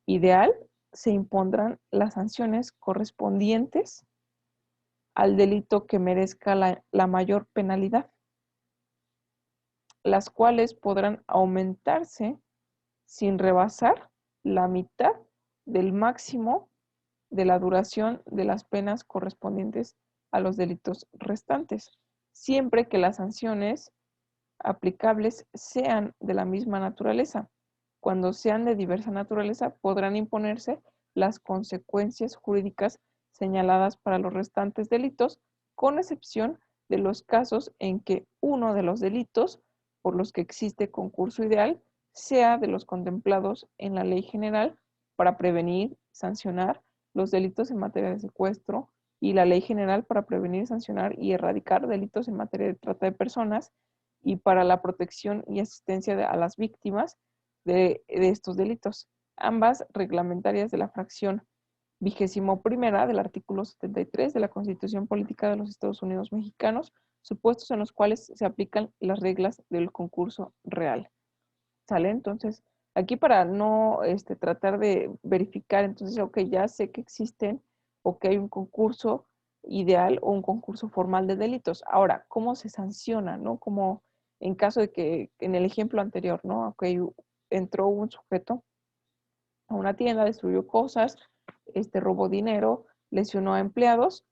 ideal, se impondrán las sanciones correspondientes al delito que merezca la mayor penalidad, las cuales podrán aumentarse sin rebasar la mitad del máximo de la duración de las penas correspondientes a los delitos restantes, siempre que las sanciones aplicables sean de la misma naturaleza. Cuando sean de diversa naturaleza, podrán imponerse las consecuencias jurídicas señaladas para los restantes delitos, con excepción de los casos en que uno de los delitos por los que existe concurso ideal sea de los contemplados en la Ley General para prevenir, sancionar los delitos en materia de secuestro y la Ley General para prevenir, sancionar y erradicar delitos en materia de trata de personas y para la protección y asistencia a las víctimas de estos delitos, ambas reglamentarias de la fracción 21ª del artículo 73 de la Constitución Política de los Estados Unidos Mexicanos, supuestos en los cuales se aplican las reglas del concurso real. ¿Sale? Entonces, aquí para no tratar de verificar, entonces, ok, ya sé que existen o que hay un concurso ideal o un concurso formal de delitos. Ahora, ¿cómo se sanciona, no? Como en caso de que, en el ejemplo anterior, ¿no? Ok, entró un sujeto a una tienda, destruyó cosas, robó dinero, lesionó a empleados,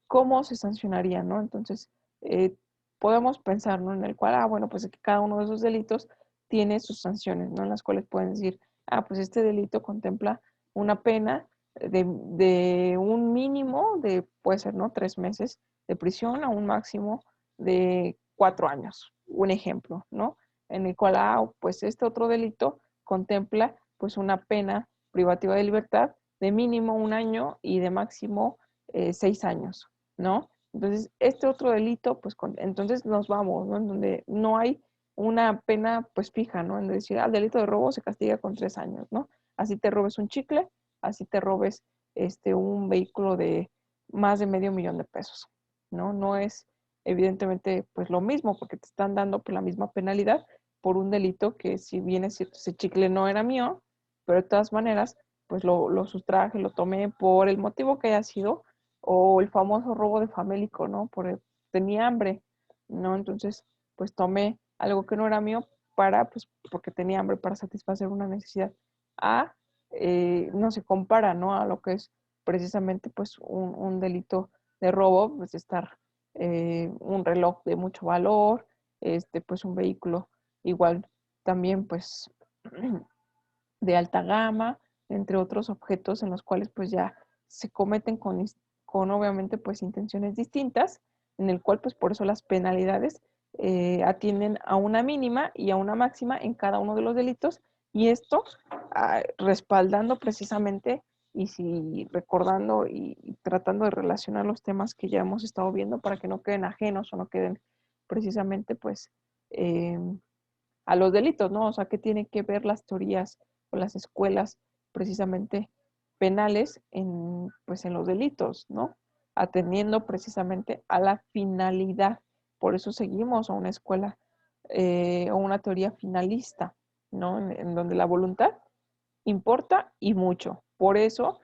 ¿cómo se sancionaría, no? Entonces, eh, podemos pensar, ¿no? En el cual, bueno, pues que cada uno de esos delitos tiene sus sanciones, ¿no? En las cuales pueden decir, pues este delito contempla una pena de un mínimo de, puede ser, ¿no? 3 meses de prisión a un máximo de 4 años. Un ejemplo, ¿no? En el cual, pues este otro delito contempla pues una pena privativa de libertad de mínimo 1 año y de máximo 6 años, ¿no? Entonces, este otro delito, pues entonces nos vamos, ¿no? En donde no hay una pena pues fija, ¿no? En decir, el delito de robo se castiga con 3 años, ¿no? Así te robes un chicle, así te robes un vehículo de más de $500,000, ¿no? No es evidentemente pues lo mismo porque te están dando pues, la misma penalidad, por un delito que, si bien es cierto, ese chicle no era mío, pero de todas maneras, pues lo sustraje, lo tomé por el motivo que haya sido, o el famoso robo de famélico, ¿no? Tenía hambre, ¿no? Entonces, pues tomé algo que no era mío pues, porque tenía hambre para satisfacer una necesidad. No se compara, ¿no? A lo que es precisamente, pues, un delito de robo, pues, estar un reloj de mucho valor, pues, un vehículo igual también, pues, de alta gama, entre otros objetos en los cuales pues ya se cometen con obviamente pues intenciones distintas, en el cual pues por eso las penalidades atienden a una mínima y a una máxima en cada uno de los delitos, y esto respaldando precisamente y si recordando y tratando de relacionar los temas que ya hemos estado viendo para que no queden ajenos o no queden precisamente pues a los delitos, ¿no? O sea, ¿qué tienen que ver las teorías o las escuelas precisamente penales pues en los delitos, ¿no? Atendiendo precisamente a la finalidad. Por eso seguimos a una escuela o una teoría finalista, ¿no? En donde la voluntad importa y mucho. Por eso,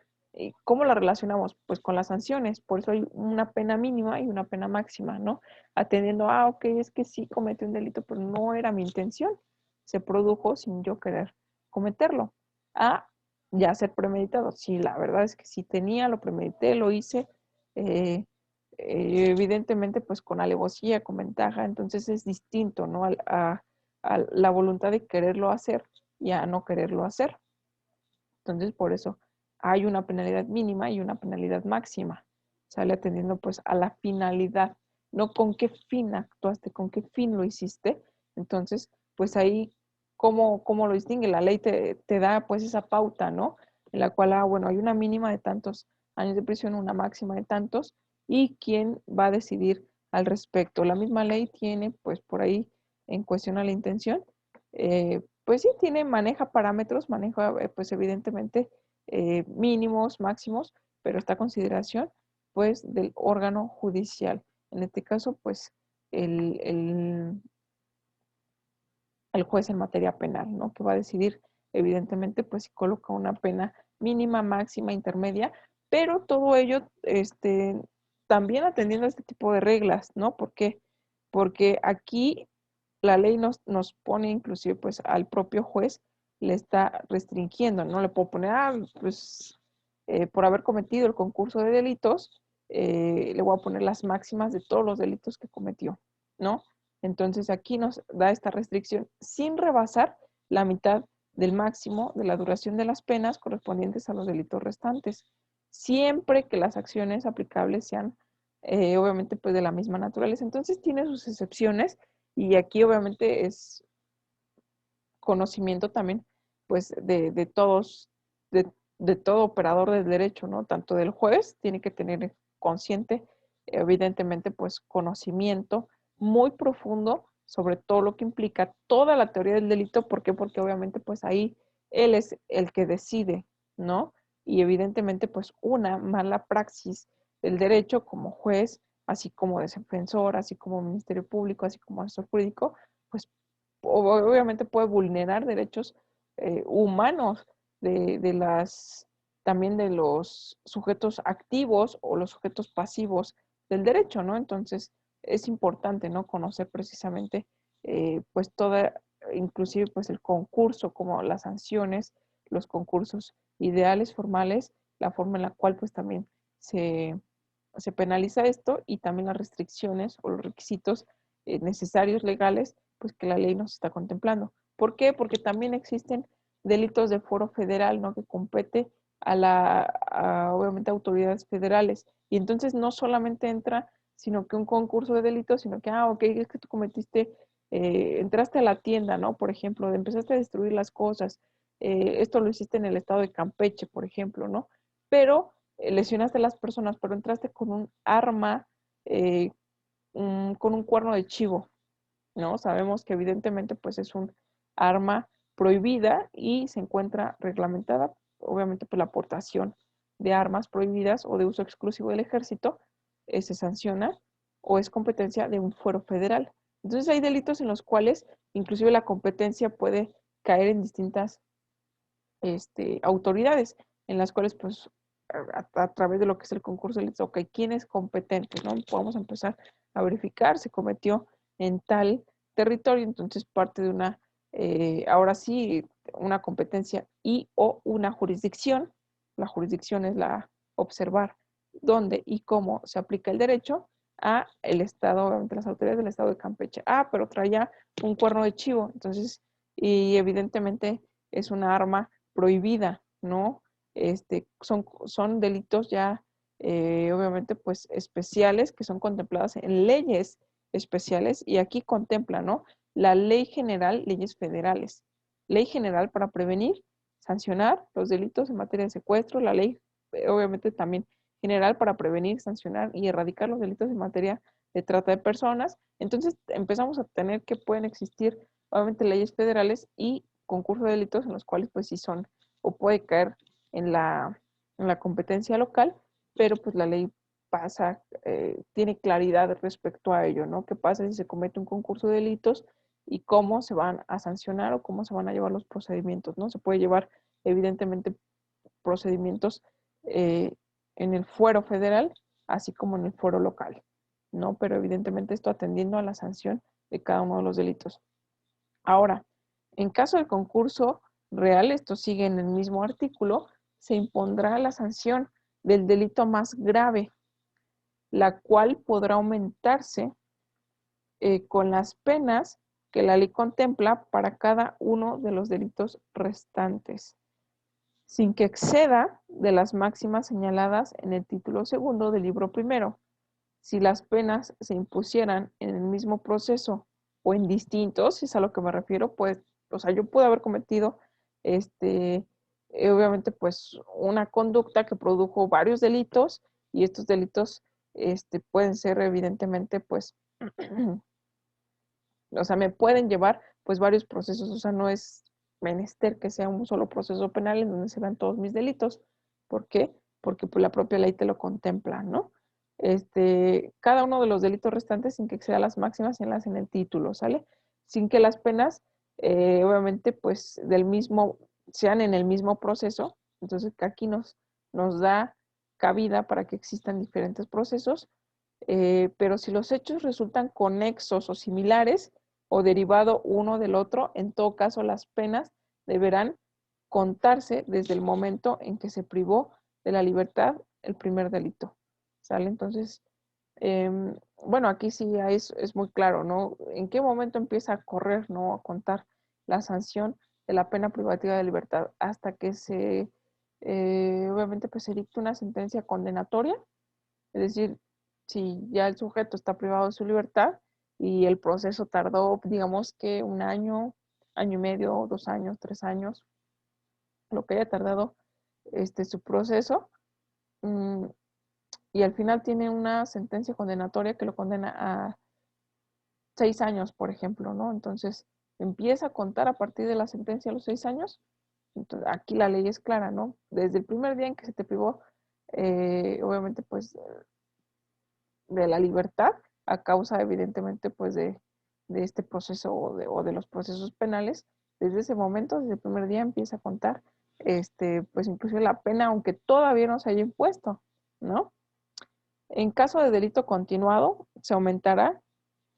¿cómo la relacionamos? Pues con las sanciones. Por eso hay una pena mínima y una pena máxima, ¿no? Atendiendo, ok, es que sí cometí un delito, pero no era mi intención. Se produjo sin yo querer cometerlo. A ya ser premeditado. Sí, la verdad es que sí tenía, lo premedité, lo hice. Evidentemente, pues con alevosía, con ventaja. Entonces es distinto, ¿no? A la voluntad de quererlo hacer y a no quererlo hacer. Entonces, por eso hay una penalidad mínima y una penalidad máxima. Sale atendiendo pues a la finalidad, no con qué fin actuaste, con qué fin lo hiciste. Entonces, pues ahí, ¿cómo lo distingue? La ley te da pues esa pauta, ¿no? En la cual, bueno, hay una mínima de tantos años de prisión, una máxima de tantos, y quién va a decidir al respecto. La misma ley tiene pues por ahí en cuestión a la intención, pues sí, maneja parámetros, maneja pues evidentemente mínimos, máximos, pero está a consideración pues del órgano judicial. En este caso, pues el, el, el juez en materia penal, ¿no? Que va a decidir evidentemente pues si coloca una pena mínima, máxima, intermedia, pero todo ello también atendiendo a este tipo de reglas, ¿no? ¿Por qué? Porque aquí la ley nos pone inclusive pues al propio juez le está restringiendo, no le puedo poner, pues por haber cometido el concurso de delitos, le voy a poner las máximas de todos los delitos que cometió, ¿no? Entonces aquí nos da esta restricción sin rebasar la mitad del máximo de la duración de las penas correspondientes a los delitos restantes, siempre que las acciones aplicables sean obviamente pues de la misma naturaleza. Entonces tiene sus excepciones y aquí obviamente es conocimiento también, pues, de todos, de todo operador del derecho, ¿no? Tanto del juez, tiene que tener consciente, evidentemente, pues, conocimiento muy profundo sobre todo lo que implica toda la teoría del delito. ¿Por qué? Porque obviamente, pues, ahí él es el que decide, ¿no? Y evidentemente, pues, una mala praxis del derecho como juez, así como defensor, así como ministerio público, así como asesor jurídico, pues obviamente puede vulnerar derechos humanos de también de los sujetos activos o los sujetos pasivos del derecho, ¿no? Entonces es importante, ¿no? Conocer precisamente pues toda, inclusive pues el concurso, como las sanciones, los concursos ideales, formales, la forma en la cual pues también se, se penaliza esto y también las restricciones o los requisitos necesarios legales pues que la ley nos está contemplando. ¿Por qué? Porque también existen delitos de foro federal, ¿no? Que compete obviamente, autoridades federales. Y entonces no solamente entra, sino que un concurso de delitos, sino que, ok, es que tú cometiste, entraste a la tienda, ¿no? Por ejemplo, empezaste a destruir las cosas. Esto lo hiciste en el estado de Campeche, por ejemplo, ¿no? Pero lesionaste a las personas, pero entraste con un arma, con un cuerno de chivo, ¿no? Sabemos que evidentemente pues es un arma prohibida y se encuentra reglamentada, obviamente por la aportación de armas prohibidas o de uso exclusivo del ejército, se sanciona o es competencia de un fuero federal. Entonces hay delitos en los cuales inclusive la competencia puede caer en distintas autoridades, en las cuales pues a través de lo que es el concurso les toca, ¿quién es competente? ¿No? Podemos empezar a verificar, se cometió en tal territorio, entonces parte de una, ahora sí, una competencia y o una jurisdicción. La jurisdicción es la observar dónde y cómo se aplica el derecho a el Estado, obviamente las autoridades del Estado de Campeche. Ah, pero traía un cuerno de chivo, entonces, y evidentemente es una arma prohibida, ¿no? Son delitos ya, obviamente, pues especiales que son contempladas en leyes especiales y aquí contempla, ¿no? La ley general, leyes federales. Ley general para prevenir, sancionar los delitos en materia de secuestro, la ley, obviamente, también general para prevenir, sancionar y erradicar los delitos en materia de trata de personas. Entonces empezamos a tener que pueden existir, obviamente, leyes federales y concurso de delitos en los cuales pues sí son o puede caer en la competencia local, pero pues la ley pasa, tiene claridad respecto a ello, ¿no? ¿Qué pasa si se comete un concurso de delitos y cómo se van a sancionar o cómo se van a llevar los procedimientos, ¿no? Se puede llevar evidentemente procedimientos en el fuero federal, así como en el fuero local, ¿no? Pero evidentemente esto atendiendo a la sanción de cada uno de los delitos. Ahora, en caso de concurso real, esto sigue en el mismo artículo, se impondrá la sanción del delito más grave, la cual podrá aumentarse con las penas que la ley contempla para cada uno de los delitos restantes, sin que exceda de las máximas señaladas en el título segundo del libro primero. Si las penas se impusieran en el mismo proceso o en distintos, si es a lo que me refiero, pues, o sea, yo pude haber cometido, obviamente, pues, una conducta que produjo varios delitos y estos delitos, pueden ser evidentemente, pues, o sea, me pueden llevar, pues, varios procesos, o sea, no es menester que sea un solo proceso penal en donde se vean todos mis delitos. ¿Por qué? Porque pues, la propia ley te lo contempla, ¿no? Cada uno de los delitos restantes sin que exceda las máximas señaladas en el título, ¿sale? Sin que las penas, obviamente, pues del mismo, sean en el mismo proceso. Entonces, aquí nos da cabida para que existan diferentes procesos, pero si los hechos resultan conexos o similares o derivado uno del otro, en todo caso las penas deberán contarse desde el momento en que se privó de la libertad el primer delito. ¿Sale? Entonces, bueno, aquí sí es muy claro, ¿no? ¿En qué momento empieza a correr, ¿no? A contar la sanción de la pena privativa de libertad hasta que obviamente, pues se dicta una sentencia condenatoria, es decir, si ya el sujeto está privado de su libertad y el proceso tardó, digamos que un año, año y medio, 2 años, 3 años, lo que haya tardado su proceso, mm, y al final tiene una sentencia condenatoria que lo condena a 6 años, por ejemplo, ¿no? Entonces, empieza a contar a partir de la sentencia a los 6 años. Entonces, aquí la ley es clara, ¿no? Desde el primer día en que se te privó, obviamente, pues, de la libertad, a causa, evidentemente, pues, de este proceso o de los procesos penales, desde ese momento, desde el primer día, empieza a contar, pues, inclusive la pena, aunque todavía no se haya impuesto, ¿no? En caso de delito continuado, se aumentará.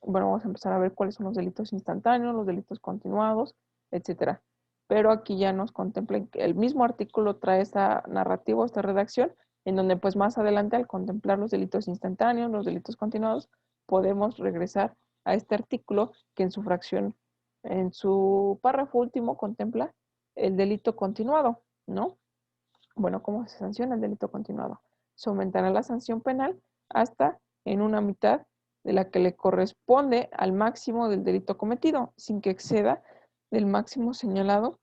Bueno, vamos a empezar a ver cuáles son los delitos instantáneos, los delitos continuados, etcétera. Pero aquí ya nos contempla, el mismo artículo trae esta narrativa, esta redacción, en donde pues más adelante al contemplar los delitos instantáneos, los delitos continuados, podemos regresar a este artículo que en su fracción, en su párrafo último contempla el delito continuado, ¿no? Bueno, ¿cómo se sanciona el delito continuado? Se aumentará la sanción penal hasta en una mitad de la que le corresponde al máximo del delito cometido, sin que exceda del máximo señalado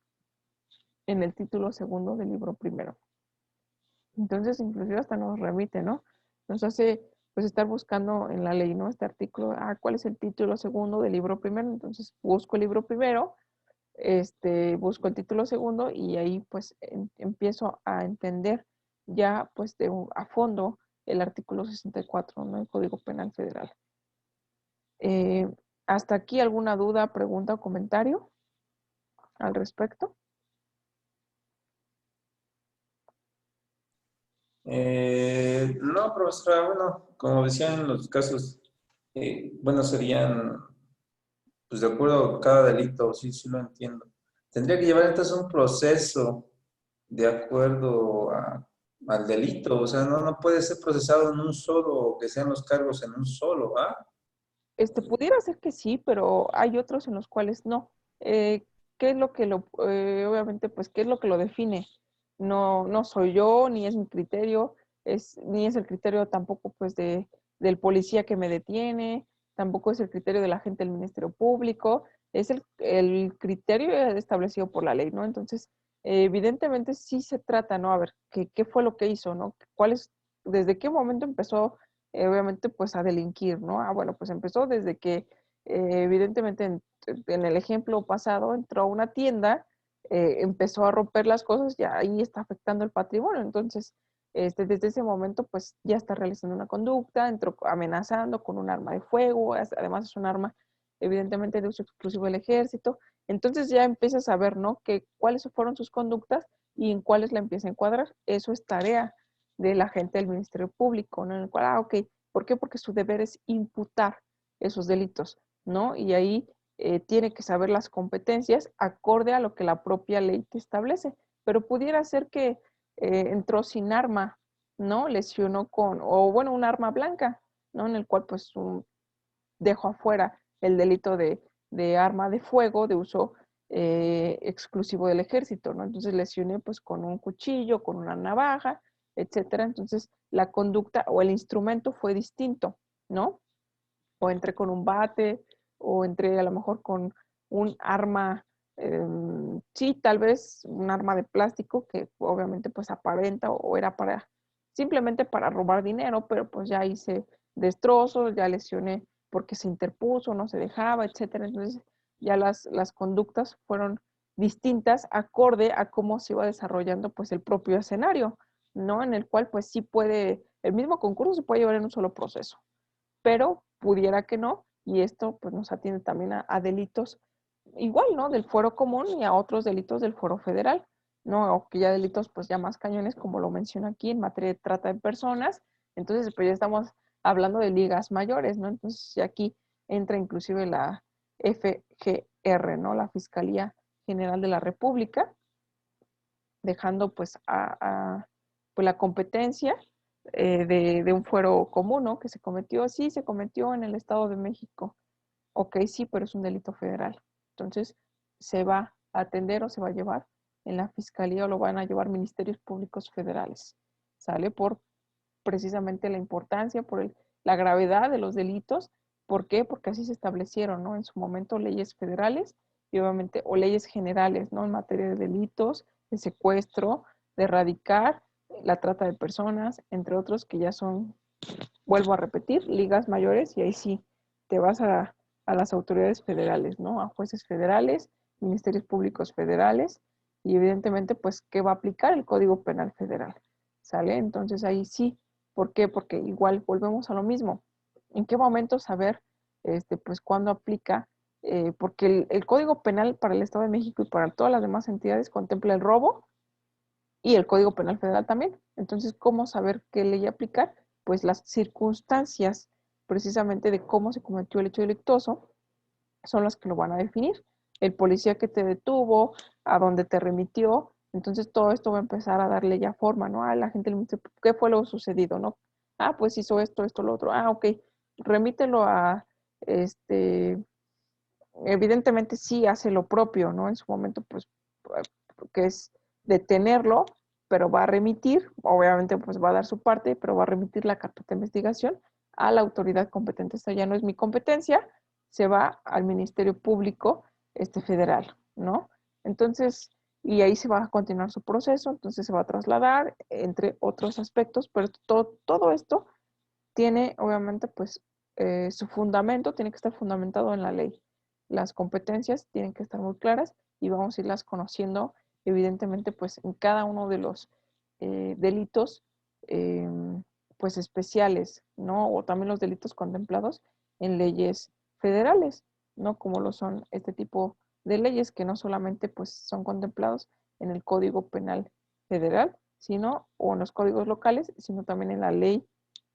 en el título segundo del libro primero. Entonces, inclusive hasta nos remite, ¿no? Nos hace, pues, estar buscando en la ley, ¿no? Este artículo, ¿cuál es el título segundo del libro primero? Entonces, busco el libro primero, busco el título segundo y ahí pues empiezo a entender ya pues a fondo el artículo 64, ¿no? El Código Penal Federal. ¿Hasta aquí alguna duda, pregunta o comentario al respecto? No, profesora, bueno, como decían los casos, bueno, serían, pues de acuerdo a cada delito, sí, sí lo entiendo. Tendría que llevar entonces un proceso de acuerdo al delito, o sea, no puede ser procesado en un solo, o que sean los cargos en un solo, ¿ah? Pudiera ser que sí, pero hay otros en los cuales no. ¿Qué es lo que obviamente, pues, qué es lo que lo define? No, no soy yo, ni es mi criterio, ni es el criterio tampoco, pues, del policía que me detiene, tampoco es el criterio del agente del Ministerio Público, es el criterio establecido por la ley, ¿no? Entonces, evidentemente sí se trata, ¿no? A ver, ¿qué fue lo que hizo, ¿no? ¿Desde qué momento empezó obviamente pues a delinquir, ¿no? Ah, bueno, pues empezó desde que evidentemente en el ejemplo pasado entró a una tienda, empezó a romper las cosas, ya ahí está afectando el patrimonio, entonces desde ese momento pues ya está realizando una conducta, entró amenazando con un arma de fuego, además es un arma evidentemente de uso exclusivo del ejército, entonces ya empiezas a ver, ¿no? Que cuáles fueron sus conductas y en cuáles la empieza a encuadrar, eso es tarea del agente del Ministerio Público, ¿no? En el cual, ok, ¿por qué? Porque su deber es imputar esos delitos, ¿no? Y ahí tiene que saber las competencias acorde a lo que la propia ley te establece. Pero pudiera ser que entró sin arma, ¿no? Lesionó o bueno, un arma blanca, ¿no? En el cual pues dejo afuera el delito de arma de fuego de uso exclusivo del ejército, ¿no? Entonces lesioné pues con un cuchillo, con una navaja, etcétera. Entonces la conducta o el instrumento fue distinto, ¿no? O entré con un bate, o entré a lo mejor con un arma, sí, tal vez un arma de plástico que obviamente pues aparenta o era simplemente para robar dinero, pero pues ya hice destrozos, ya lesioné porque se interpuso, no se dejaba, etcétera. Entonces ya las conductas fueron distintas acorde a cómo se iba desarrollando pues el propio escenario, ¿no? En el cual pues sí el mismo concurso se puede llevar en un solo proceso, pero pudiera que no, y esto pues nos atiende también a delitos igual, ¿no? Del fuero común y a otros delitos del fuero federal, ¿no? O que ya delitos pues ya más cañones, como lo menciona aquí en materia de trata de personas, entonces pues ya estamos hablando de ligas mayores, ¿no? Entonces aquí entra inclusive la FGR, ¿no? La Fiscalía General de la República, dejando pues pues la competencia de un fuero común, ¿no? Que se cometió, sí, se cometió en el Estado de México. Ok, sí, pero es un delito federal. Entonces, se va a atender o se va a llevar en la fiscalía o lo van a llevar ministerios públicos federales. ¿Sale? Por precisamente la importancia, la gravedad de los delitos. ¿Por qué? Porque así se establecieron, ¿no? En su momento leyes federales y obviamente, o leyes generales, ¿no? En materia de delitos, de secuestro, de erradicar la trata de personas, entre otros que ya son, vuelvo a repetir, ligas mayores y ahí sí te vas a las autoridades federales, ¿no? A jueces federales, ministerios públicos federales y evidentemente pues qué va a aplicar el Código Penal Federal, ¿sale? Entonces ahí sí, ¿por qué? Porque igual volvemos a lo mismo. ¿En qué momento saber, pues cuándo aplica? Porque el Código Penal para el Estado de México y para todas las demás entidades contempla el robo, y el Código Penal Federal también. Entonces, ¿cómo saber qué ley aplicar? Pues las circunstancias precisamente de cómo se cometió el hecho delictuoso son las que lo van a definir. El policía que te detuvo, a dónde te remitió, entonces todo esto va a empezar a darle ya forma, ¿no? A la gente le dice, ¿qué fue lo sucedido, no? Ah, pues hizo esto, lo otro. Ah, ok, remítelo este, evidentemente sí hace lo propio, ¿no? En su momento, pues, que es detenerlo, pero va a remitir, obviamente, pues va a dar su parte, pero va a remitir la carpeta de investigación a la autoridad competente. Esta ya no es mi competencia, se va al Ministerio Público federal, ¿no? Entonces, y ahí se va a continuar su proceso, entonces se va a trasladar, entre otros aspectos, pero todo esto tiene, obviamente, pues, su fundamento tiene que estar fundamentado en la ley. Las competencias tienen que estar muy claras y vamos a irlas conociendo, evidentemente, pues, en cada uno de los delitos, eh, pues, especiales, ¿no? O también los delitos contemplados en leyes federales. ¿no? Como lo son este tipo de leyes que no solamente pues son contemplados en el Código Penal Federal, sino, o en los códigos locales, sino también en la ley,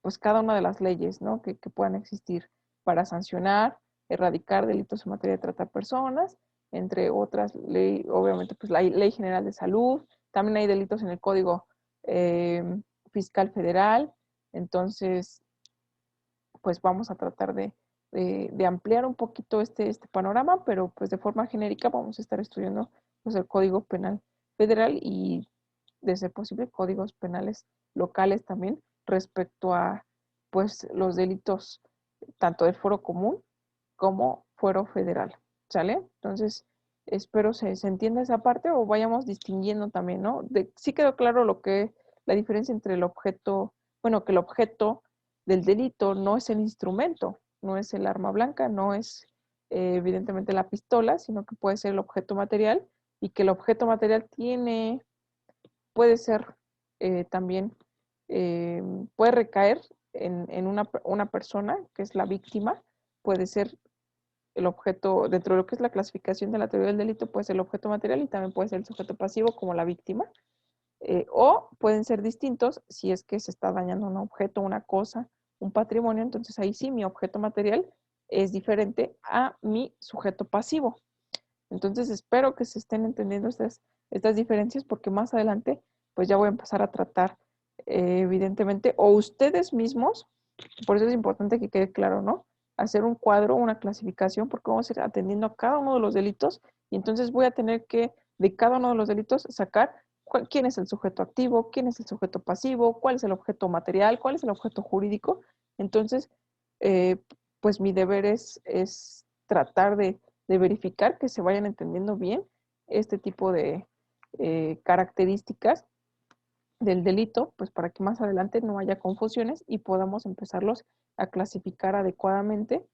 pues cada una de las leyes, ¿no? Que puedan existir para sancionar, erradicar delitos en materia de tratar personas, entre otras ley, obviamente, pues la Ley General de Salud, también hay delitos en el Código Fiscal Federal, entonces, pues vamos a tratar de ampliar un poquito este panorama, pero pues de forma genérica vamos a estar estudiando pues, el Código Penal Federal y, de ser posible, códigos penales locales también respecto a pues los delitos tanto del fuero común como fuero federal, ¿sale? Entonces, espero se entienda esa parte o vayamos distinguiendo también, ¿no? Sí quedó claro lo que la diferencia entre el objeto, bueno, que el objeto del delito no es el instrumento, no es el arma blanca, no es evidentemente la pistola, sino que puede ser el objeto material y que el objeto material puede ser también, puede recaer en una persona que es la víctima, puede ser el objeto, dentro de lo que es la clasificación de la teoría del delito, puede ser el objeto material y también puede ser el sujeto pasivo como la víctima, o pueden ser distintos si es que se está dañando un objeto, una cosa, un patrimonio, entonces ahí sí mi objeto material es diferente a mi sujeto pasivo. Entonces espero que se estén entendiendo estas diferencias porque más adelante pues ya voy a empezar a tratar evidentemente o ustedes mismos, por eso es importante que quede claro, ¿no? Hacer un cuadro, una clasificación porque vamos a ir atendiendo a cada uno de los delitos y entonces voy a tener que de cada uno de los delitos sacar quién es el sujeto activo, quién es el sujeto pasivo, cuál es el objeto material, cuál es el objeto jurídico. Entonces, eh, pues mi deber es tratar de verificar que se vayan entendiendo bien este tipo de características del delito, pues para que más adelante no haya confusiones y podamos empezarlos a clasificar adecuadamente,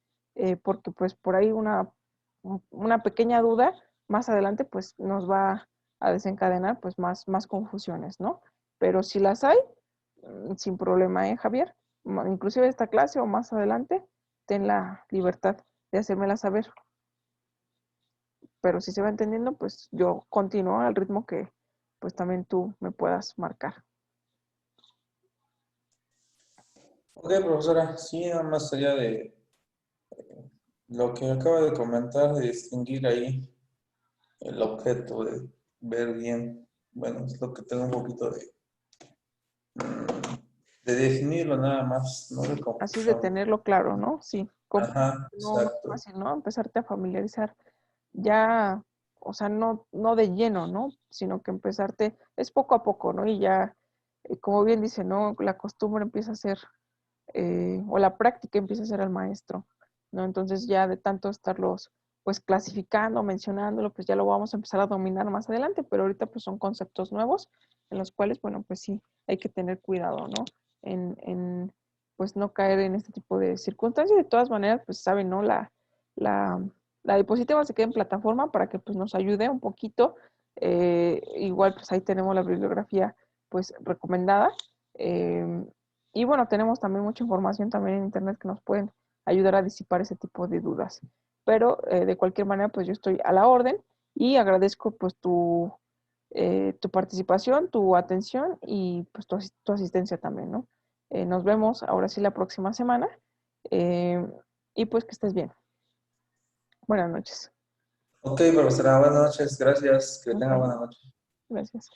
porque pues por ahí una pequeña duda más adelante pues nos va a desencadenar pues más confusiones, ¿no? Pero si las hay, sin problema, Javier? Inclusive esta clase o más adelante, ten la libertad de hacérmela saber. Pero si se va entendiendo, pues yo continúo al ritmo que pues también tú me puedas marcar. Ok, profesora, sí, nada más allá de lo que acaba de comentar, de distinguir ahí el objeto, de ver bien, bueno, es lo que tengo un poquito de definirlo nada más, no de Así de confusión. tenerlo claro, ¿no? Sí, Ajá, no es exacto. fácil, ¿no? Empezarte a familiarizar ya, o sea, no de lleno, ¿no? Sino que empezarte, es poco a poco, ¿no? Y ya, como bien dice, ¿no? La costumbre empieza a ser, o la práctica empieza a ser al maestro, ¿no? Entonces ya de tanto estarlos, pues clasificando, mencionándolo, pues ya lo vamos a empezar a dominar más adelante, pero ahorita pues son conceptos nuevos en los cuales, bueno, pues sí, hay que tener cuidado, ¿no? En pues no caer en este tipo de circunstancias. De todas maneras, pues saben, ¿no? La, la diapositiva se queda en plataforma para que pues nos ayude un poquito. Igual pues ahí tenemos la bibliografía pues recomendada. Y bueno, tenemos también mucha información también en internet que nos pueden ayudar a disipar ese tipo de dudas. Pero de cualquier manera, pues yo estoy a la orden y agradezco pues tu participación, tu atención y pues tu asistencia también, ¿no? Nos vemos ahora sí la próxima semana eh, y pues que estés bien. Buenas noches. Ok, profesora, buenas noches, gracias, que tenga Bye. buena noche. Gracias.